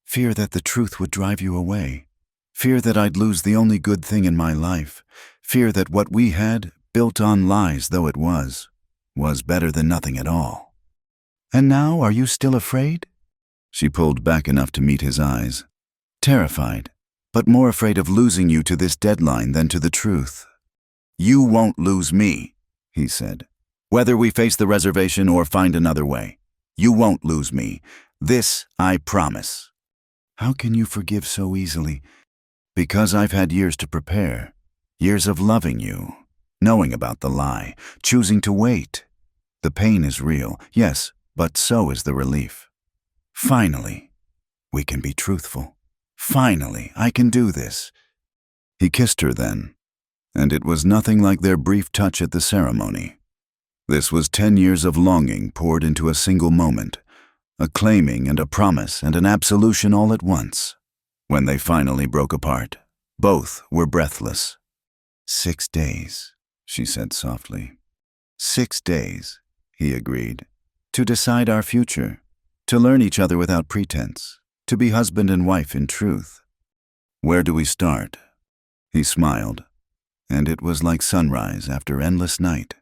Fear that the truth would drive you away. Fear that I'd lose the only good thing in my life. Fear that what we had, built on lies though it was better than nothing at all. And now, are you still afraid? She pulled back enough to meet his eyes. Terrified, but more afraid of losing you to this deadline than to the truth. You won't lose me, he said. Whether we face the reservation or find another way, you won't lose me. This I promise. How can you forgive so easily? Because I've had years to prepare, years of loving you, knowing about the lie, choosing to wait. The pain is real, yes, but so is the relief. Finally, we can be truthful. Finally, I can do this. He kissed her then, and it was nothing like their brief touch at the ceremony. This was 10 years of longing poured into a single moment, a claiming and a promise and an absolution all at once. When they finally broke apart, both were breathless. 6 days, she said softly. 6 days, he agreed, to decide our future, to learn each other without pretense, to be husband and wife in truth. Where do we start? He smiled, and it was like sunrise after endless night.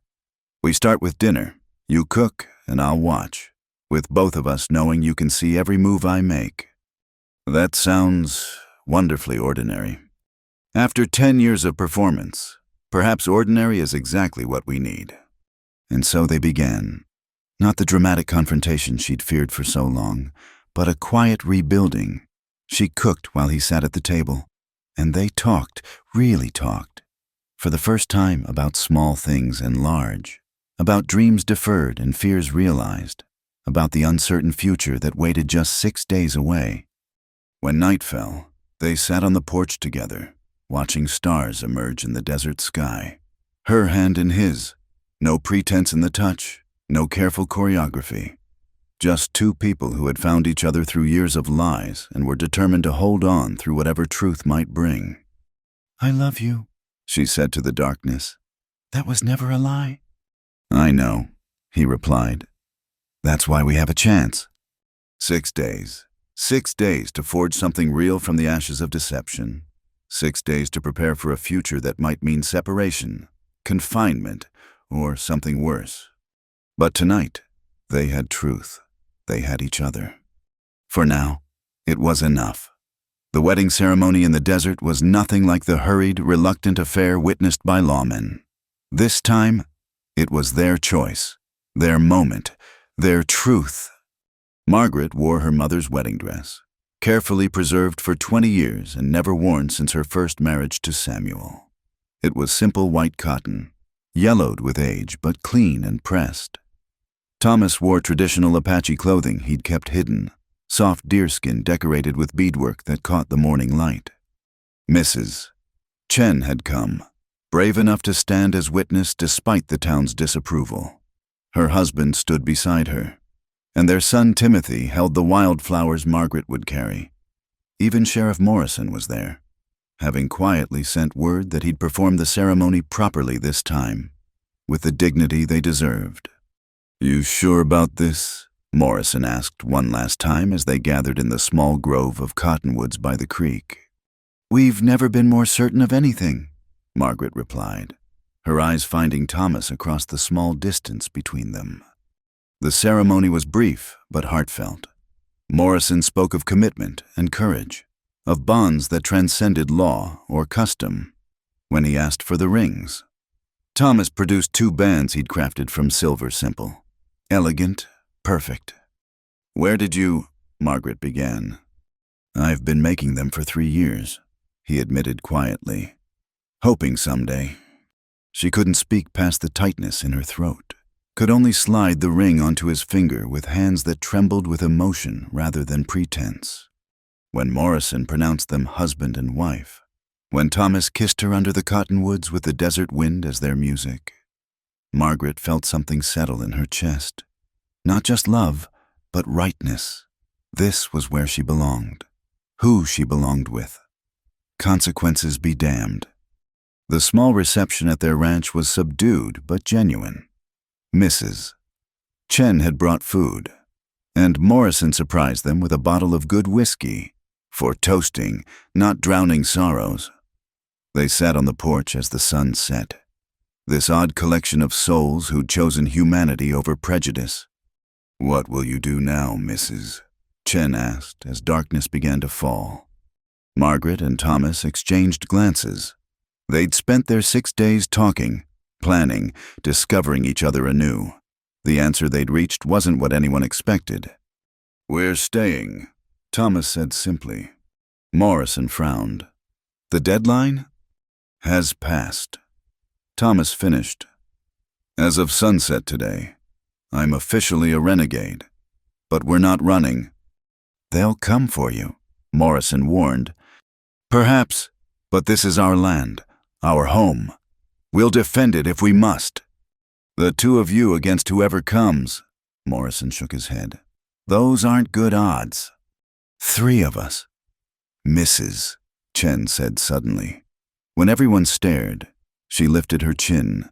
We start with dinner. You cook, and I'll watch. with both of us knowing you can see every move I make. That sounds wonderfully ordinary. After 10 years of performance, perhaps ordinary is exactly what we need. And so they began. Not the dramatic confrontation she'd feared for so long, but a quiet rebuilding. She cooked while he sat at the table, and they talked, really talked, for the first time about small things and large, about dreams deferred and fears realized, about the uncertain future that waited just 6 days away. When night fell, they sat on the porch together, watching stars emerge in the desert sky. Her hand in his, no pretense in the touch, no careful choreography. Just two people who had found each other through years of lies and were determined to hold on through whatever truth might bring. I love you, She said to the darkness. that was never a lie. I know, he replied. That's why we have a chance. 6 days. 6 days to forge something real from the ashes of deception. 6 days to prepare for a future that might mean separation, confinement, or something worse. But tonight, they had truth. They had each other. For now, it was enough. The wedding ceremony in the desert was nothing like the hurried, reluctant affair witnessed by lawmen. This time, it was their choice, their moment, their truth. Margaret wore her mother's wedding dress, carefully preserved for 20 years and never worn since her first marriage to Samuel. It was simple white cotton, yellowed with age but clean and pressed. Thomas wore traditional Apache clothing he'd kept hidden, soft deerskin decorated with beadwork that caught the morning light. Mrs. Chen had come, brave enough to stand as witness despite the town's disapproval. Her husband stood beside her, and their son Timothy held the wildflowers Margaret would carry. Even Sheriff Morrison was there, having quietly sent word that he'd perform the ceremony properly this time, with the dignity they deserved. You sure about this? Morrison asked one last time as they gathered in the small grove of cottonwoods by the creek. We've never been more certain of anything, Margaret replied, her eyes finding Thomas across the small distance between them. The ceremony was brief but heartfelt. Morrison spoke of commitment and courage, of bonds that transcended law or custom. When he asked for the rings, Thomas produced 2 bands he'd crafted from silver simple. Elegant, perfect. Where did you? Margaret began. I've been making them for 3 years, he admitted quietly, hoping someday. She couldn't speak past the tightness in her throat, could only slide the ring onto his finger with hands that trembled with emotion rather than pretense. When Morrison pronounced them husband and wife, when Thomas kissed her under the cottonwoods with the desert wind as their music, Margaret felt something settle in her chest. Not just love, but rightness. This was where she belonged, who she belonged with. Consequences be damned. The small reception at their ranch was subdued but genuine. Mrs. Chen had brought food, and Morrison surprised them with a bottle of good whiskey, for toasting, not drowning sorrows. They sat on the porch as the sun set, this odd collection of souls who'd chosen humanity over prejudice. What will you do now, Mrs.? Chen asked as darkness began to fall. Margaret and Thomas exchanged glances. They'd spent their 6 days talking, planning, discovering each other anew. The answer they'd reached wasn't what anyone expected. We're staying, Thomas said simply. Morrison frowned. The deadline has passed. Thomas finished. As of sunset today, I'm officially a renegade. But we're not running. They'll come for you, Morrison warned. Perhaps, but this is our land, our home. We'll defend it if we must. The 2 of you against whoever comes, Morrison shook his head. Those aren't good odds. 3 of us. Mrs., Chen said suddenly. When everyone stared, she lifted her chin.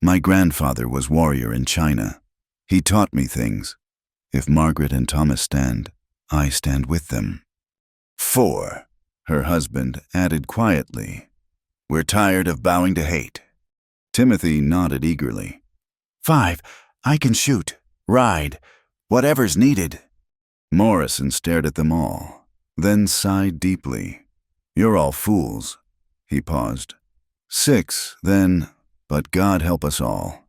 My grandfather was warrior in China. He taught me things. If Margaret and Thomas stand, I stand with them. 4, her husband added quietly. We're tired of bowing to hate. Timothy nodded eagerly. 5, I can shoot, ride, Whatever's needed." Morrison stared at them all, then sighed deeply. "You're all fools." He paused. "6, then, but God help us all."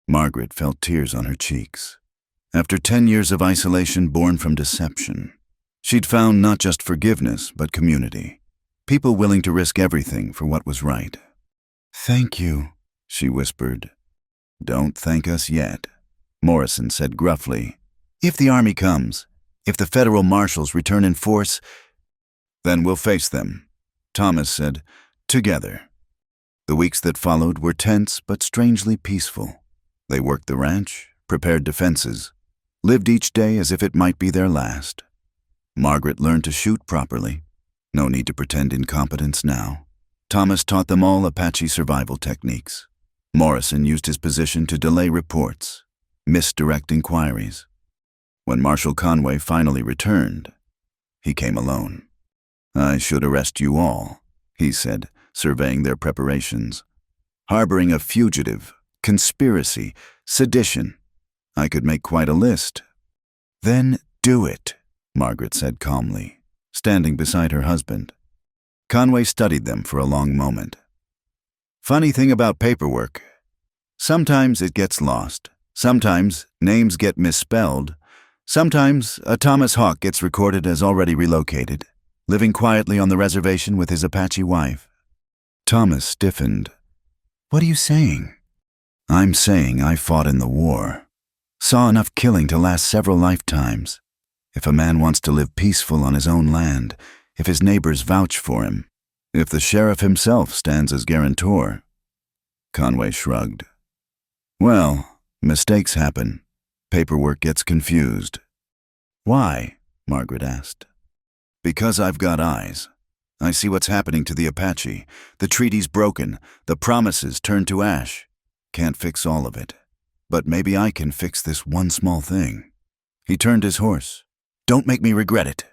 Margaret felt tears on her cheeks. After 10 years of isolation born from deception, she'd found not just forgiveness, but community. People willing to risk everything for what was right. Thank you. She whispered. "Don't thank us yet," Morrison said gruffly. "If the army comes, if the federal marshals return in force, then we'll face them," Thomas said, "together." The weeks that followed were tense but strangely peaceful. They worked the ranch, prepared defenses, lived each day as if it might be their last. Margaret learned to shoot properly. No need to pretend incompetence now. Thomas taught them all Apache survival techniques. Morrison used his position to delay reports, misdirect inquiries. When Marshal Conway finally returned, he came alone. "I should arrest you all," he said, surveying their preparations. "Harboring a fugitive, conspiracy, sedition. I could make quite a list." "Then do it," Margaret said calmly, standing beside her husband. Conway studied them for a long moment. "Funny thing about paperwork. Sometimes it gets lost. Sometimes names get misspelled. Sometimes a Thomas Hawk gets recorded as already relocated, living quietly on the reservation with his Apache wife." Thomas stiffened. What are you saying? "I'm saying I fought in the war. Saw enough killing to last several lifetimes. If a man wants to live peaceful on his own land, if his neighbors vouch for him, if the sheriff himself stands as guarantor." Conway shrugged. "Well, mistakes happen. Paperwork gets confused." "Why?" Margaret asked. "Because I've got eyes. I see what's happening to the Apache. The treaty's broken, the promises turned to ash. Can't fix all of it. But maybe I can fix this one small thing." He turned his horse. "Don't make me regret it."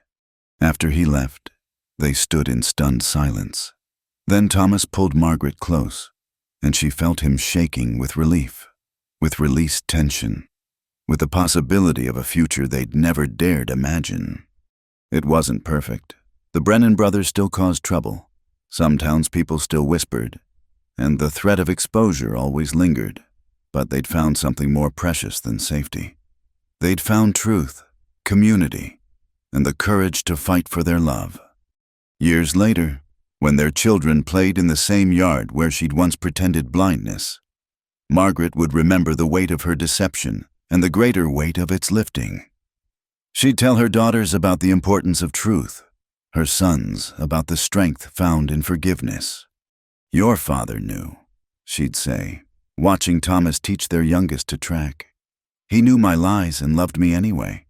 After he left, they stood in stunned silence. Then Thomas pulled Margaret close, and she felt him shaking with relief, with released tension, with the possibility of a future they'd never dared imagine. It wasn't perfect. The Brennan brothers still caused trouble. Some townspeople still whispered, and the threat of exposure always lingered. But they'd found something more precious than safety. They'd found truth, community, and the courage to fight for their love. Years later, when their children played in the same yard where she'd once pretended blindness, Margaret would remember the weight of her deception and the greater weight of its lifting. She'd tell her daughters about the importance of truth, her sons about the strength found in forgiveness. "Your father knew," she'd say, watching Thomas teach their youngest to track. "He knew my lies and loved me anyway.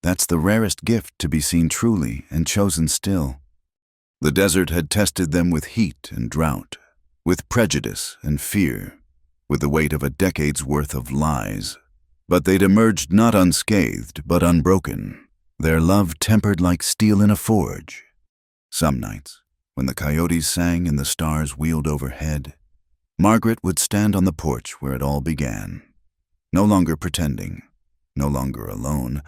That's the rarest gift, to be seen truly and chosen still." The desert had tested them with heat and drought, with prejudice and fear, with the weight of a decade's worth of lies. But they'd emerged not unscathed, but unbroken, their love tempered like steel in a forge. Some nights, when the coyotes sang and the stars wheeled overhead, Margaret would stand on the porch where it all began, no longer pretending, no longer alone,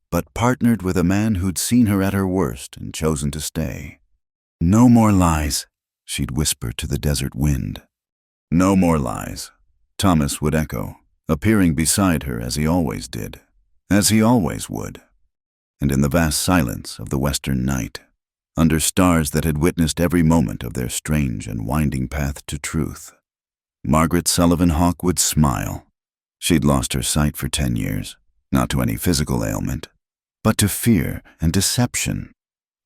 but partnered with a man who'd seen her at her worst and chosen to stay. "No more lies," she'd whisper to the desert wind. "No more lies," Thomas would echo, appearing beside her as he always did, as he always would. And in the vast silence of the western night, under stars that had witnessed every moment of their strange and winding path to truth, Margaret Sullivan Hawk would smile. She'd lost her sight for 10 years, not to any physical ailment, but to fear and deception.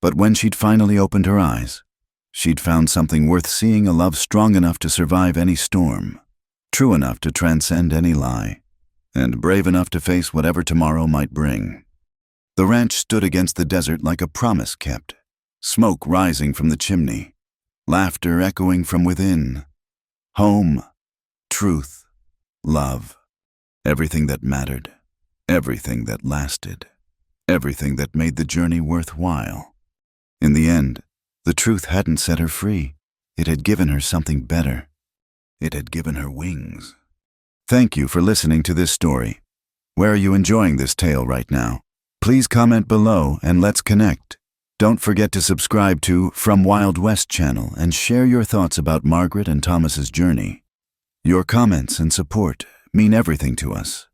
But when she'd finally opened her eyes, she'd found something worth seeing, a love strong enough to survive any storm, true enough to transcend any lie, and brave enough to face whatever tomorrow might bring. The ranch stood against the desert like a promise kept, smoke rising from the chimney, laughter echoing from within. Home, truth, love, everything that mattered, everything that lasted, everything that made the journey worthwhile. In the end, the truth hadn't set her free. It had given her something better. It had given her wings. Thank you for listening to this story. Where are you enjoying this tale right now? Please comment below and let's connect. Don't forget to subscribe to From Wild West channel and share your thoughts about Margaret and Thomas's journey. Your comments and support mean everything to us.